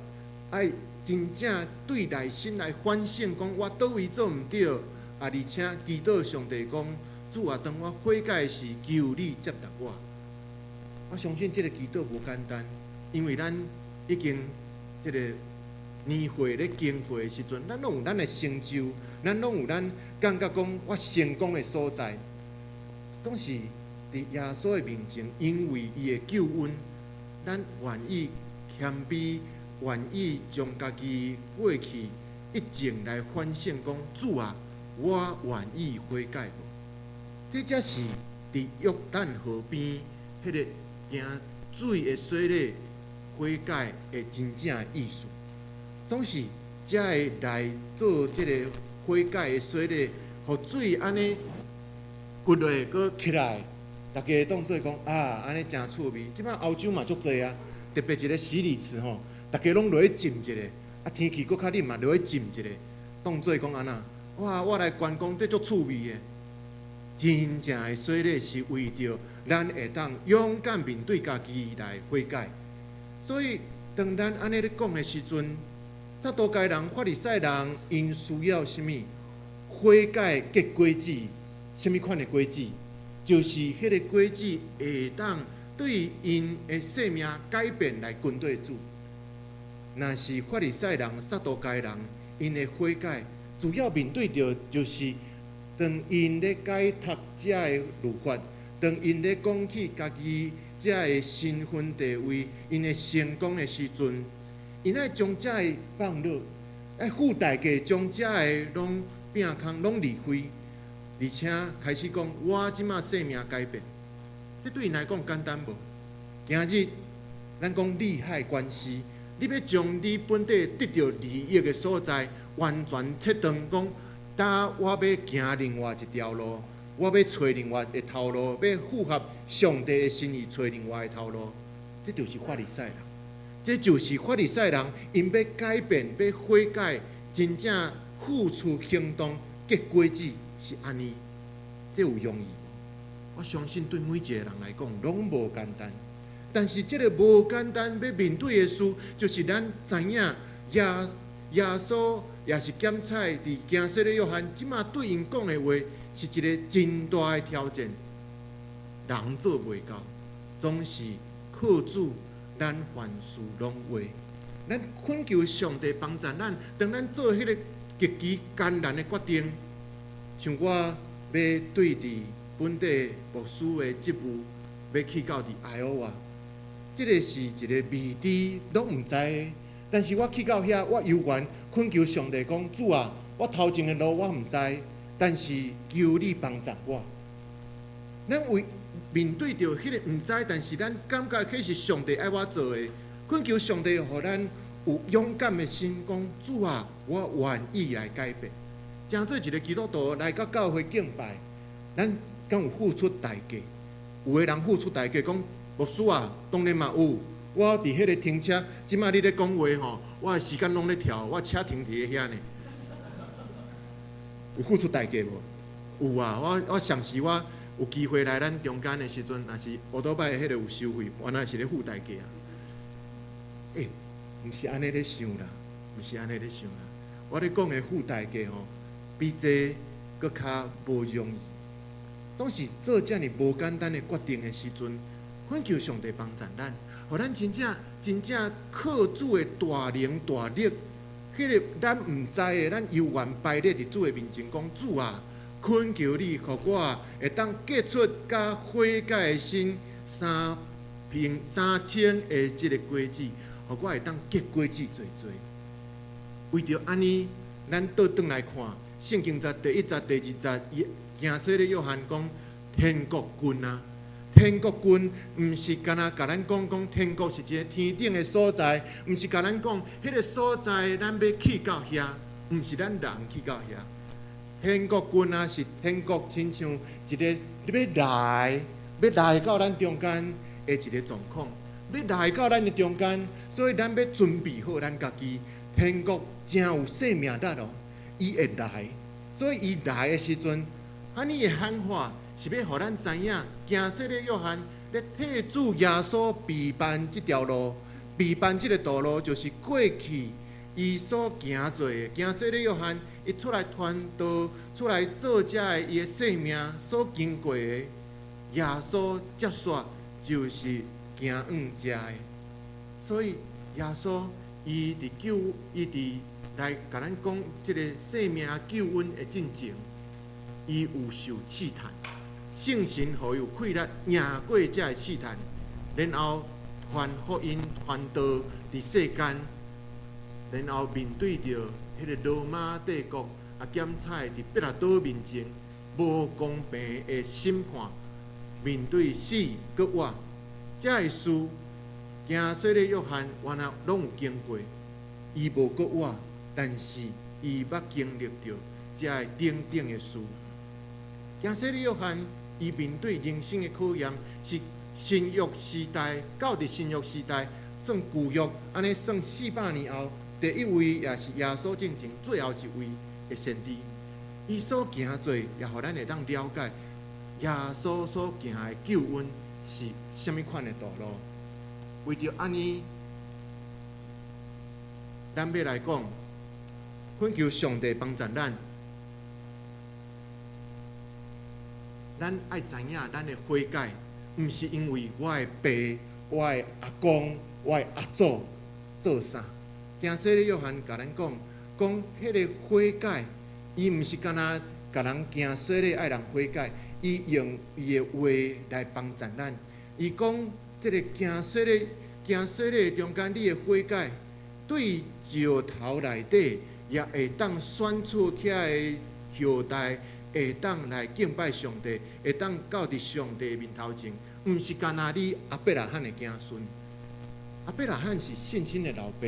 爱真正对内心来反省，讲我倒位做毋对啊！而且祈祷上帝讲，主啊，当我悔改时，求你接纳我。我相信这个祈祷无简单，因为咱已经这个年岁咧经过的时阵，咱拢有咱的成就，咱拢有咱感觉讲我成功的所在，总是伫耶稣的面前，因为伊的救恩，咱愿意谦卑，愿意将家己过去一情来反省，讲主啊，我愿意悔改无？这才是伫约旦河边迄个行水的水里悔改的真正的意思。总是才会来做这个悔改的水里，互水安尼滚落搁起来，大家当做讲啊，安尼真趣味。即摆欧洲嘛足济啊，特别一个洗礼池吼，大家拢落去浸一下，啊天气搁较冷嘛，落去浸一下，当做讲安那，哇，我来观光，这足趣味的。真正的洗礼是为着咱会当勇敢面对家己来悔改。所以当咱安尼咧讲的时阵，撒都该人、法利赛人，因需要什么？悔改结果子，什么款的果子？就是迄个果子会当对因的生命改变来跟对主。若是法利赛人、撒都该人，因的悔改主要面对着就是当因咧解读这的律法，当因咧讲起家己这的身份地位，因的成功的时阵。因爱将这个放落，爱付代价将这个拢摒空，拢离开，而且开始讲我即马生命改变。这对因来讲简单无？今日咱讲利害关系，你要将你本地得到利益的所在完全切断，讲呾我要行另外一条路，我要找另外一条路，要符合上帝的心意，找另外一条路，这就是法利赛人。这就是法利赛人，因要改变、要悔改，真正付出行动，结果子是安尼，这有容易。我相信对每一个人来讲，拢无简单。但是这个无简单要面对的事，就是咱知影耶稣也是检查伫行洗的约翰，即马对因讲的话，是一个真大的挑战。人做袂到，总是靠主。咱凡事拢为，咱恳求上帝帮助咱。当咱做迄个极其艰难的决定，像我要对伫本地牧师的职务，要去到伫Iowa，即个是一个未知，拢毋知的。但是我去到遐，我犹原恳求上帝讲：主啊，我头前的路我毋知，但是求你帮助我。咱为面对着迄个毋知，但是咱感觉迄是上帝爱我做的，恳求上帝，互咱有勇敢的心，讲：主啊，我愿意来改变。正做一个基督徒来到教会敬拜，咱敢有付出代价？有个人付出代价，讲牧师啊，当然嘛有。我伫迄个停车，即摆你咧讲话吼，我的时间拢咧跳，我车停伫遐呢。有付出代价无？有啊，我上时我有机会来咱中间的时阵，若是乌多摆迄个有收费，原来是咧付代价啊。毋是安尼咧想啦，毋是安尼咧想啦。我咧讲的付代价吼，比这搁较无容易。当时做遮尔无简单的决定的时阵，恳求上帝帮助咱，互咱真正靠主的大能大力，迄个咱毋知的，咱犹原摆咧伫主的面前讲：主啊，恳求你，互我会当结出甲悔改的心3000的即个果子，互我会当结果子侪侪。为着安尼，咱倒转来看圣经在第1节、第2节，行说咧约翰讲天国君啊，天国君毋是干那甲咱讲天国是一个天顶的所在，毋是甲咱讲迄个所在咱要去到遐，毋是咱人去到遐。天国君啊，是天国亲像一个你要来到咱中间的一个状况，要来到咱的中间，所以咱要准备好咱家己。天国真有生命力哦，伊会来，所以伊来的时阵，安尼的喊话是要互咱知影，行说的约翰咧替主耶稣备办这条路，备办这个道路，就是过去伊所行做的。行说的约翰，伊出来传道，出来做遮的伊的生命所经过的，耶稣接续就是行遮的，所以耶稣。伊伫来甲咱讲即个生命救恩的进程，伊有受试探，圣神互有气力赢过遮个试探，然后传福音传道伫世间，然后面对着迄个罗马帝国检采伫彼拉多面前无公平的审判，面对死搁活，遮个事。行说的约翰原来拢有经过，伊无搁活，但是伊捌经历着遮个等等的事。行说的约翰，伊面对人生的考验，是新约时代到伫新约时代，算旧约安尼算400年后，第一位也是耶稣正正最后一位的先知。伊所行做，也互咱会当了解耶稣所行的救恩是虾米款的道路。为着安尼，咱要来讲，恳求上帝帮助咱。咱爱知影，咱的悔改，毋是因为我的爸、我的阿公、我的阿祖做啥。行说的约翰甲咱讲，迄个悔改，伊毋是干那甲人行说的爱人悔改，伊用伊的话来帮助咱。伊讲。这个行说的中间，你的悔改对石头内底也会当选出起来的后代，会当来敬拜上帝，会当到伫上帝面头前。毋是干那你阿伯拉罕的子孙，阿伯拉罕是信心的老爸，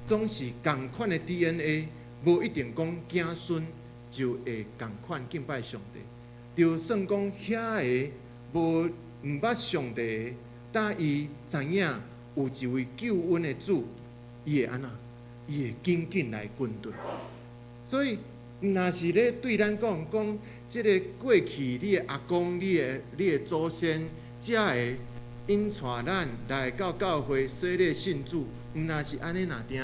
总是同款的 DNA， 无一定讲子孙就会同款敬拜上帝。就算讲遐个无毋捌上帝的。但伊知影有一位救恩的主，伊会安那？伊会紧紧来跟随。所以，若是咧对咱讲，即个过去你的阿公、你的祖先，才会引带咱来到教会说咧信主。若是安尼若定，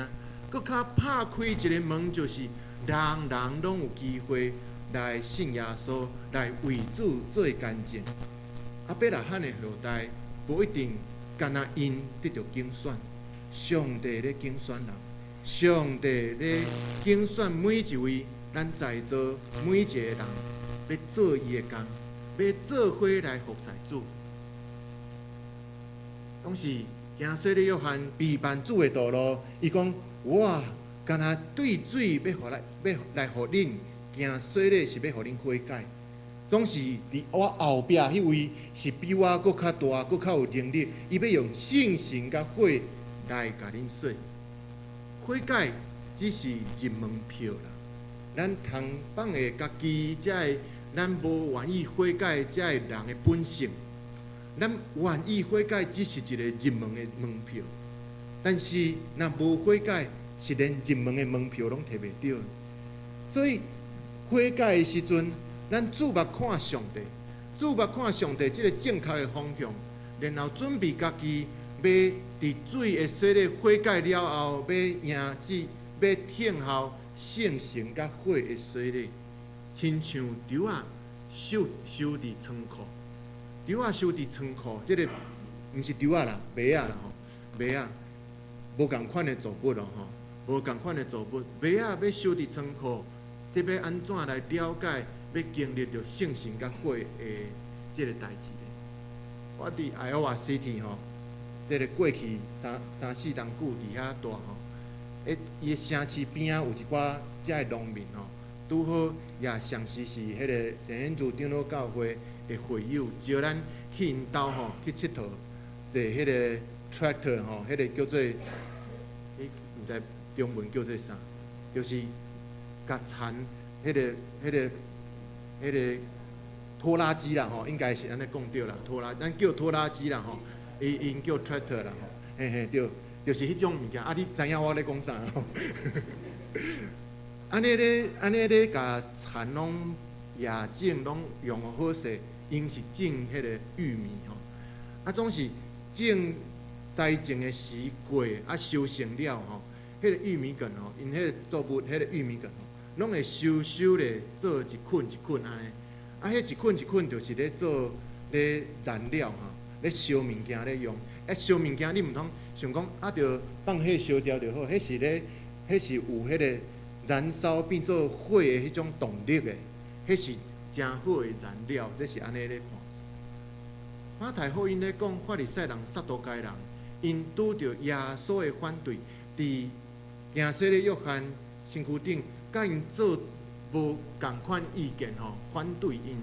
搁较拍开一个门，就是人人拢有机会来信耶稣，来为主做见证。阿伯拉罕的后代。无一定干那因得到竞选，上帝咧竞选人，上帝咧竞选每一位咱在座每一个人，要做伊的工，要做伙来服侍主。拢是行洗礼约翰陪伴主的道路，伊讲我干那对水要来互恁行洗礼，是要互恁悔改。总是伫我后壁迄位是比我搁较大、搁较有能力，伊要用信心甲火来甲恁洗。悔改只是入门票啦，咱通放下家己，才会咱无愿意悔改，才会人的本性。咱愿意悔改，只是一个入门的门票，但是若无悔改，是连入门的门票拢摕袂到。所以悔改的时阵，咱注目看上帝，注目看上帝这个正确的方向，然后准备家己要伫水的洗礼悔改了后，要迎旨，要听候圣神甲火的洗礼，亲像稻仔收伫仓库。稻仔收伫仓库，即个毋是稻仔啦，麦仔啦吼，麦仔无共款的作物咯吼，无共款的作物，麦仔要收伫仓库，这要安怎来了解？要经历着圣神甲火的即个代志咧？我伫Iowa City吼，即个过去三四冬久伫遐住吼，伊的城市边仔有一寡遮的农民吼，拄好也上时是迄个圣恩主长老教会的会友，招咱去因兜吼去佚佗，坐迄个 tractor 吼，迄个叫做毋知中文叫做啥，就是甲田迄个拖拉机啦吼，应该是安尼讲对啦，咱叫拖拉机啦吼，因叫 tractor 啦吼，嘿嘿对，就是迄种物件。啊，你知影我咧讲啥吼？安尼咧，甲田拢野种拢用好势，因是种迄个玉米吼，啊总是种栽种的时过，啊收成了吼，迄个玉米梗吼，因迄个作物迄个玉米梗吼，拢会收咧做一捆一捆安尼，啊迄一捆一捆就是咧做咧燃料吼，咧烧物件咧用，烧物件你毋通想讲啊，着放火烧掉就好，迄是有迄个燃烧变做火的迄种动力的，迄是真好的燃料，这是安尼咧看。马太福音咧讲，法利赛人、撒都该人，因拄着耶稣的反对，伫行洗礼约翰身躯顶，甲因做无共款意见吼，反对因。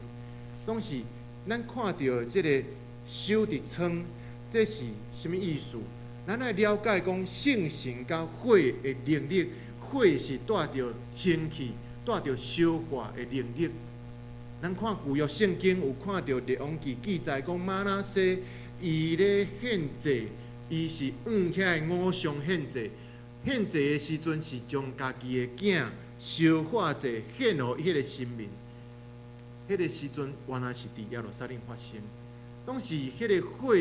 总是咱看到即个收伫仓，这是什么意思？咱来了解讲圣神甲火的能力，火是带着清气、带着烧化的能力。咱看旧约圣经有看到列王记记载讲，玛拿西伊咧献祭，伊是遐个偶像献祭。献祭的时阵是将家己的囝烧化者献互迄个神明。迄个时阵原来是伫耶路撒冷发生，总是迄个火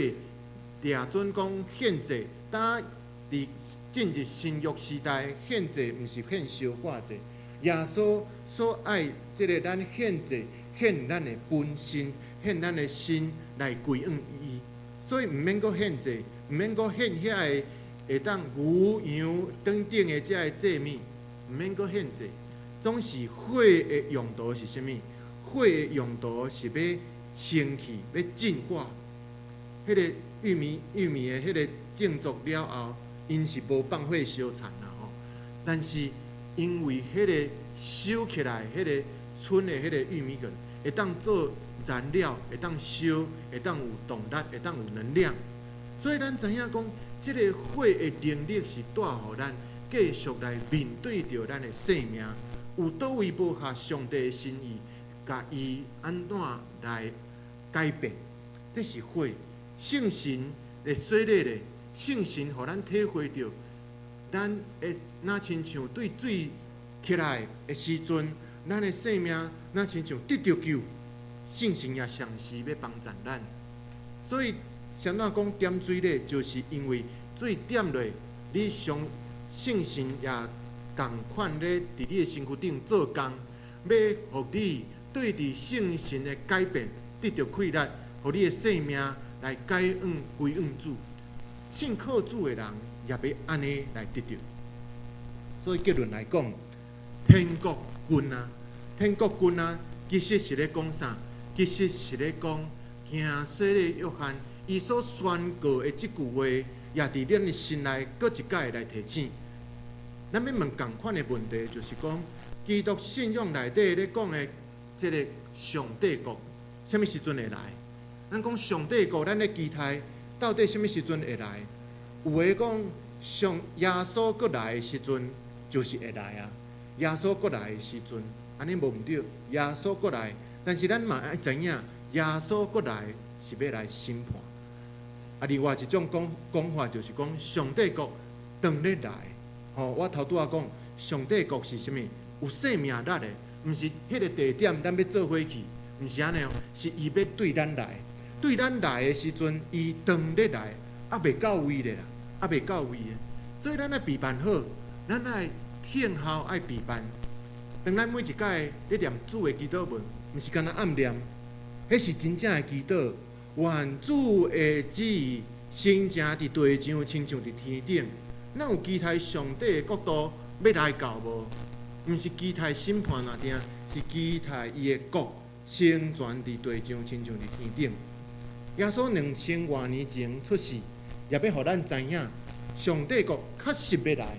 掠准讲献祭，当伫进入新约时代，献祭毋是献烧化者，耶稣所爱即个咱献祭。献咱的本身，献咱的心来归向伊，所以毋免阁献祭，毋免阁献遐个会当牛羊等等的遮个祭物，毋免阁献祭。总是火的用途是啥物？火的用途是要清气，要净化。迄个玉米的迄个种作了后，因是无放火烧残啦吼，但是因为迄个收起来，迄个剩的迄个玉米梗，会当做燃料，会当烧，会当有动力，会当有能量。所以咱知影讲，即个火的能力是带互咱继续来面对着咱的生命。有倒位无合上帝的心意，甲伊安怎来改变？这是火，圣神的洗礼咧，圣神互咱体会着，咱会若亲像对水起来的时阵。咱的生命，咱亲像得着救，圣神也常时要帮助咱。所以，谁那讲点水咧，就是因为水点落，你上圣神也共款咧，伫你的身躯顶做工，要互你对伫圣神的改变得着快乐，互你的生命来归向主。信靠主的人也要安尼来得着。所以结论来讲，天国。天国军啊，其实是咧讲啥？其实是咧讲，行洗礼约翰伊所宣告的即句话，也伫咱的心内搁一摆来提醒。咱要问同款的问题，就是讲基督信仰内底咧讲的这个上帝国，什么时阵会来？咱讲上帝国，咱咧期待到底什么时阵会来？有诶讲耶稣搁来的时阵就是会来啊！耶稣搁来的时阵，安尼无毋对，耶稣搁来，但是咱嘛爱知影，耶稣搁来是要来审判。啊，另外一种讲法就是讲上帝国当咧来。我头拄仔讲上帝国是啥物？有生命力的，毋是迄个地点咱要做伙去，毋是安尼哦，是伊要对咱来。对咱来的时阵，伊当咧来，未到位咧啦，未到位的。所以咱爱备办好，咱爱听候爱备办。当咱每一摆咧念主的祈祷文，毋是干那暗念，迄是真正的祈祷。愿主的旨意成正伫地上，亲像伫天顶。咱有期待上帝的国度要来到无？毋是期待审判那定，是期待伊的国成全伫地上，亲像伫天顶。耶稣2000多年前出世，也要互咱知影，上帝国确实要来。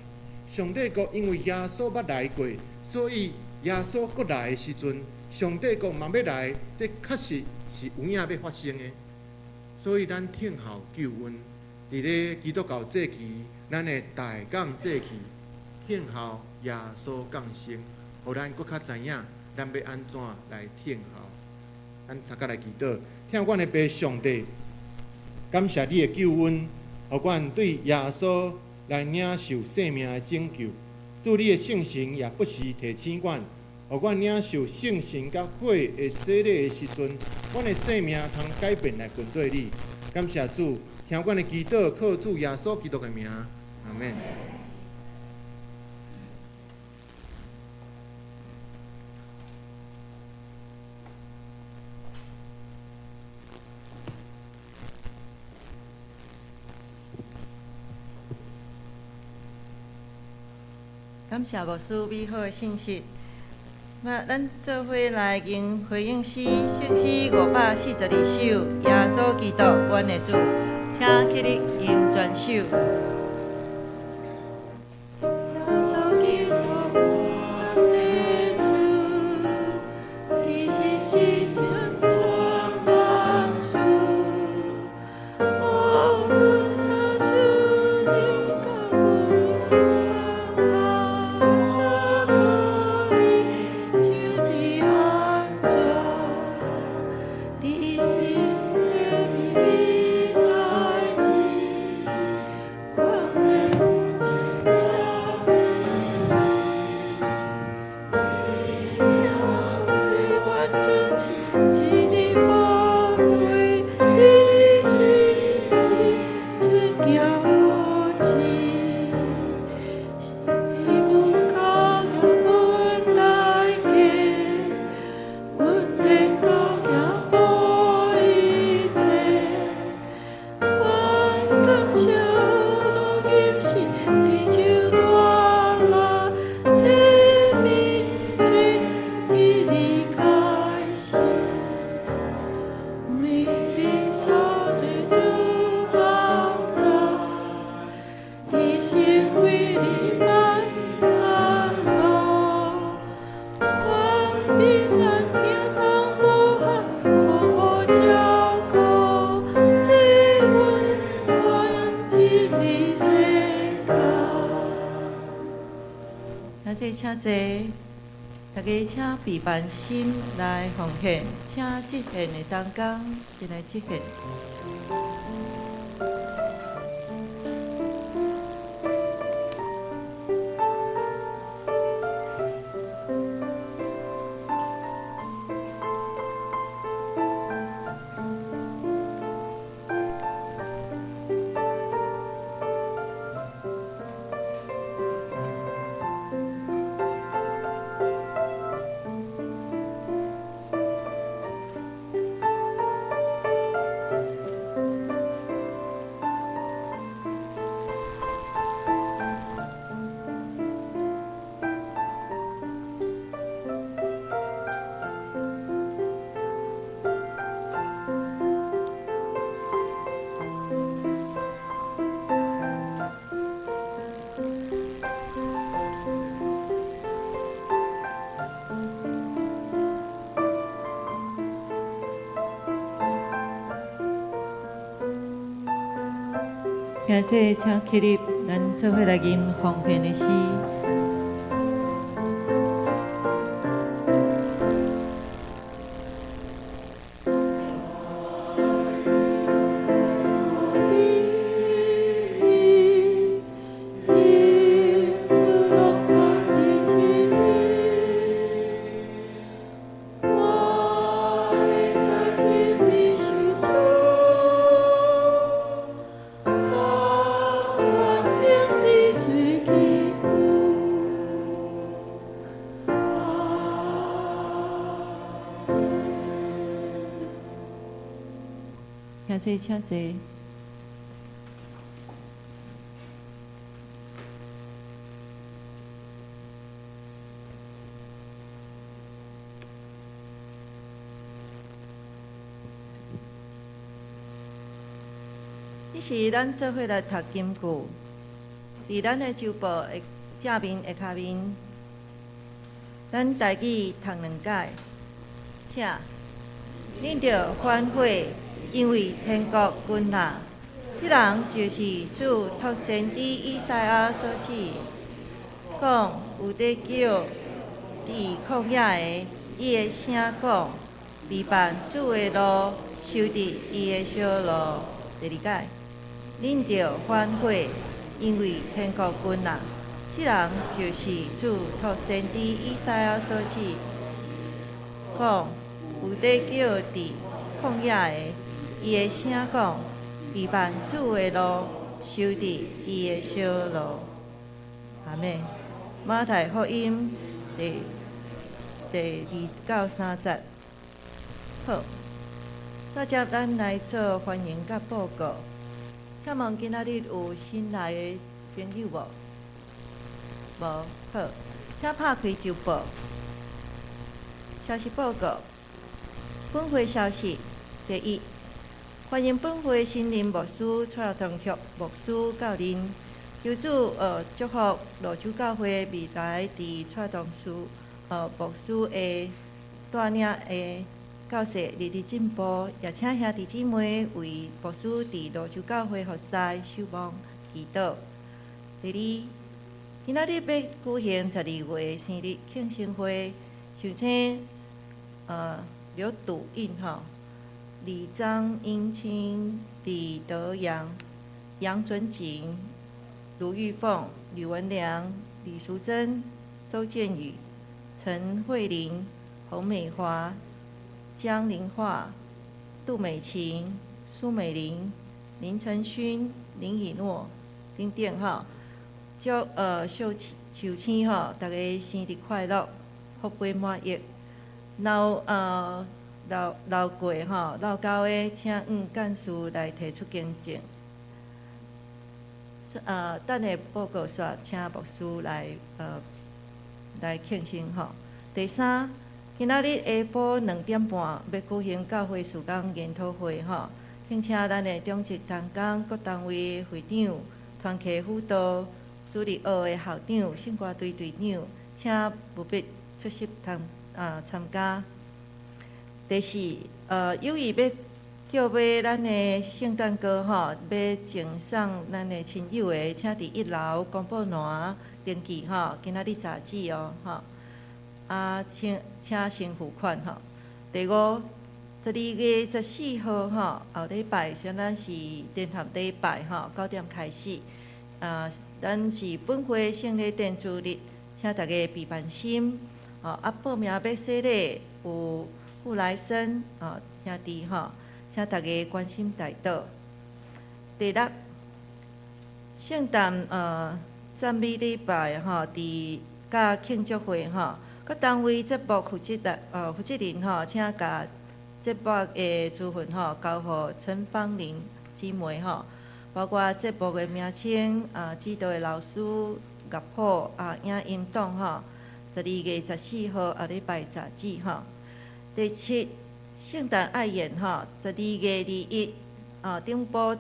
上帝国因为耶稣捌来过，所以耶稣搁来的时阵，上帝国嘛要来，这确实是有影要发生的。所以咱听候救恩，伫咧基督教节期，咱的大港节期，听候耶稣降生，互咱搁较知影，咱要安怎来听候。咱大家来祈祷。听阮的爸上帝，感谢你的救恩，互阮对耶稣来领受生命的拯救。主你的圣神也不时提醒阮，互阮领受圣神甲火的洗礼的时阵，阮的生命通改变来跟对你。感谢主，听阮的祈祷，靠主耶稣基督的名，阿门。感谢牧师美好的信息。那咱做伙来吟回应诗，圣诗542首，耶稣基督，阮的主，请起立吟全首。请坐，大家请备办心来奉献，请即献的当工进来即献。现在请起立，咱做伙来吟奉献的诗。请坐，请坐。这是咱做伙来读金句，伫咱的周报的正面下骹面，咱家己读两解。请恁着反悔。因为天国君啦，这人就是主托先知以赛亚所指，讲有得叫伫旷野的，伊的声讲，备办主的路，修直伊的小路。第二解，恁着反悔，因为天国君啦，这人就是主托先知以赛亚所指，讲有得叫伫旷野的。伊的声讲，备办主的路，修直伊的小路。阿妹，马太福音第2到3节。好，再接咱来做欢迎甲报告。请问今仔日有新来的朋友无？无，好，请拍开周报。消息报告，本会消息第一。欢迎本会新任牧师蔡同学牧师教任，求主祝福罗州教会未来伫蔡同师牧师的带领的教授日日进步，也请兄弟姊妹为牧师伫罗州教会服侍守望祈祷。第二，今仔日要举行12月生日庆生会，想请刘笃印吼。李张英清、李德阳、杨准景、卢玉凤、吕文良、李淑珍、周建宇、陈慧玲、洪美华、江玲化、杜美琴、苏美玲、林晨勋、林以诺、丁电哈，秀清哈，大家生日快乐，福杯满溢。老过吼，老高的，请干事来提出见证。等下报告煞，请牧师来庆生吼。第三，今仔日下晡2点半要举行教会事工研讨会吼，请咱的中职同工各单位会长、团契辅导、主日学的校长、圣歌队队长，请务必出席参加。第四，有意要买咱的圣诞歌吼，要赠送咱的亲友的，请伫1楼公布栏登记吼，今仔日3指哦吼，请先付款吼。第五，12月14号吼，后礼拜相当是联合礼拜吼，9点开始，咱是本会圣礼奠主日，请大家备办心，报名要洗礼有。傅来生兄弟吼，请大家关心大道。第六，圣诞赞美礼拜吼，甲庆祝会吼，各单位节目负责人吼，请甲节目的资讯吼交予陈芳玲姊妹吼，包括节目的名称指导的老师、乐谱影音档吼，12月14号后礼拜10指吼。第七，圣诞爱宴吼，12月21顶晡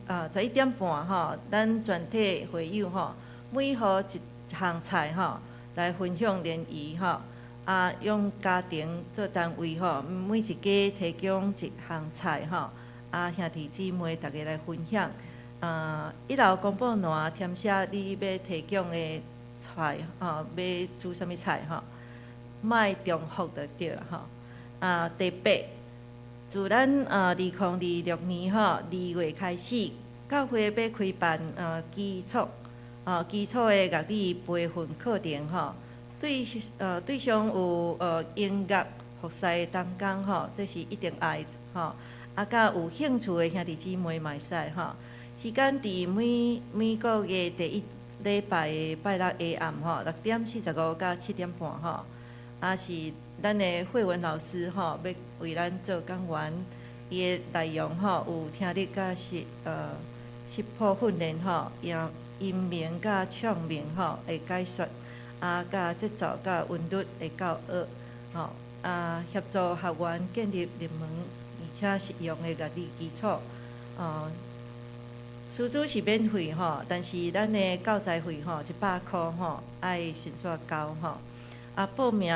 11点半吼，咱全体会友吼，每号一项菜吼，来分享联谊吼，用家庭做单位吼，每一家提供一项菜吼，兄弟姊妹大家来分享。一楼公布栏填写你要提供的菜要煮啥物菜莫重复就对了第八，自咱2026年2月开始，教会要开办基础的乐理培训课程对象有音乐、服饰当工这是一定爱甲有兴趣的兄弟姊妹嘛会使时间伫每个月第一礼拜的拜六下暗6:45到7点半是咱的慧文老师要为咱做讲员，伊的内容有听力甲识谱训练音名甲唱名的解说甲节奏甲韵律的教学协助学员建立入门而且实用的乐理基础师资是免费但是咱的教材费100块爱迅速交报名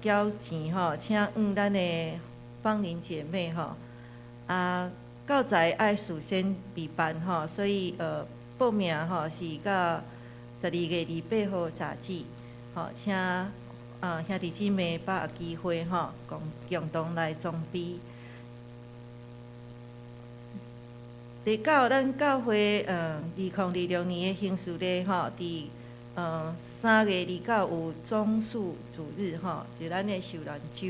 缴钱请咱的芳邻姐妹教材爱事先备办所以报名是到12月28号早止请兄弟姊妹把握机会共同来装备。第九，咱教会2026年的刑事日伫3月29有总数主日就咱的受难周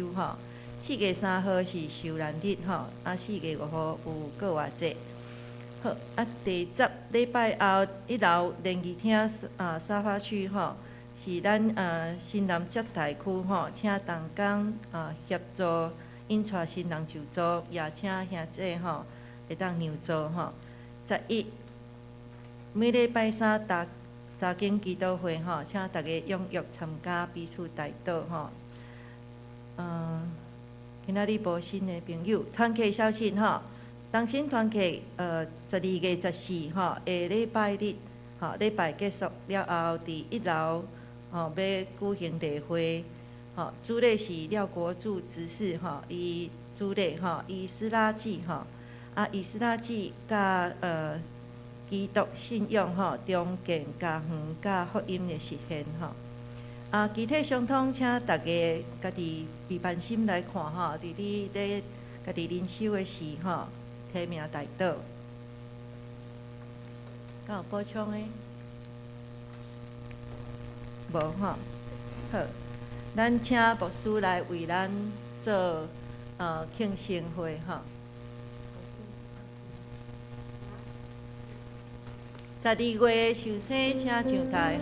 4月3号是受难日4月5号有国外节。好第10礼拜后1楼联谊厅沙发区是咱新南接待区请同工协助引带新人就座，也请兄姐会当让座11每礼拜三查经祈祷会请大家踊跃参加，彼此代祷今仔日无新的朋友，团契消息当新团契12月14下礼拜日礼拜结束了后，伫1楼要举行例会主礼是廖国柱执事伊主礼以斯拉记以斯拉记甲基督信仰中建家园甲福音的实现具体相通，请大家家己备办心来看伫你咧家己灵修的时提名代祷。敢有补充的？无好，咱请牧师来为咱做庆生会12月受洗请上台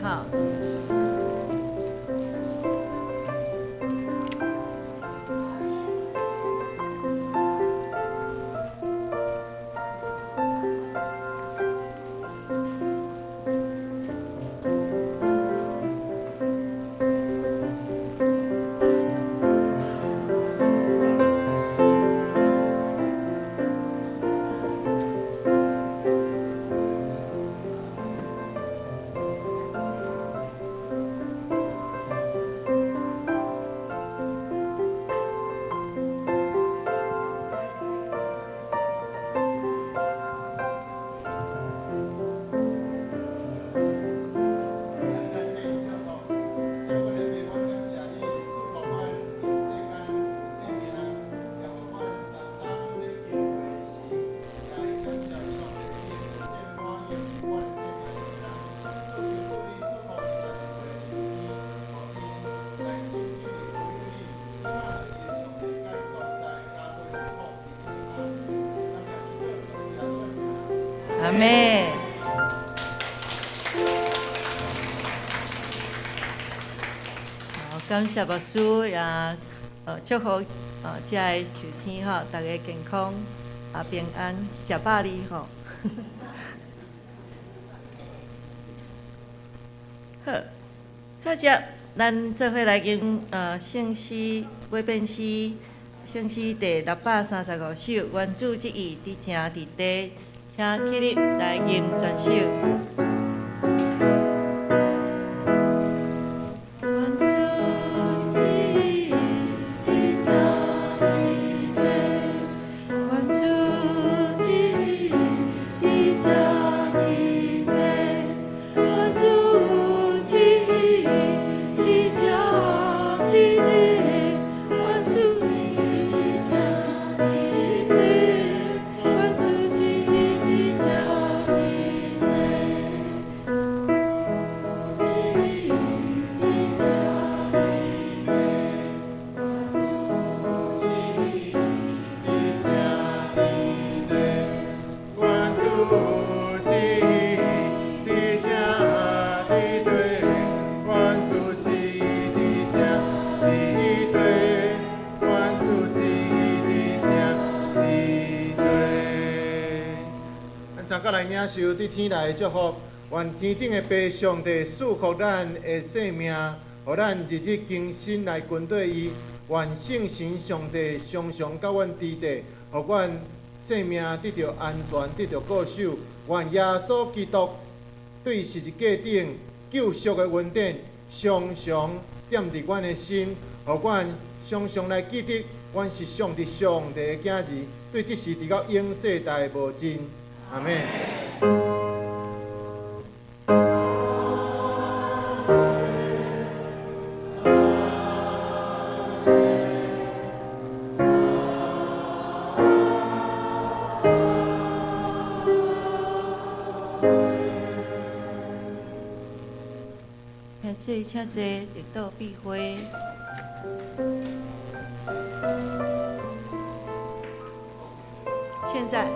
阿妹，好，感谢牧师也祝福遮个秋天大家健康平安，食饱哩好，再接咱做伙来吟圣诗改编诗，圣诗第635首，原主之意，伫正伫地。请起立来吟全首。原主之意，伫正甲来领受伫天内的祝福，愿天顶的爸上帝赐福咱的性命，互咱日日更新来跟对伊。愿圣神上帝常常甲阮伫地，互阮性命得到安全，得到保守。愿耶稣基督对十字架顶救赎的恩典，常常踮伫阮的心，互阮常常来记得，阮是上帝的囝儿，对这事直到永世代无尽。阿门。请坐，直到闭会。现在。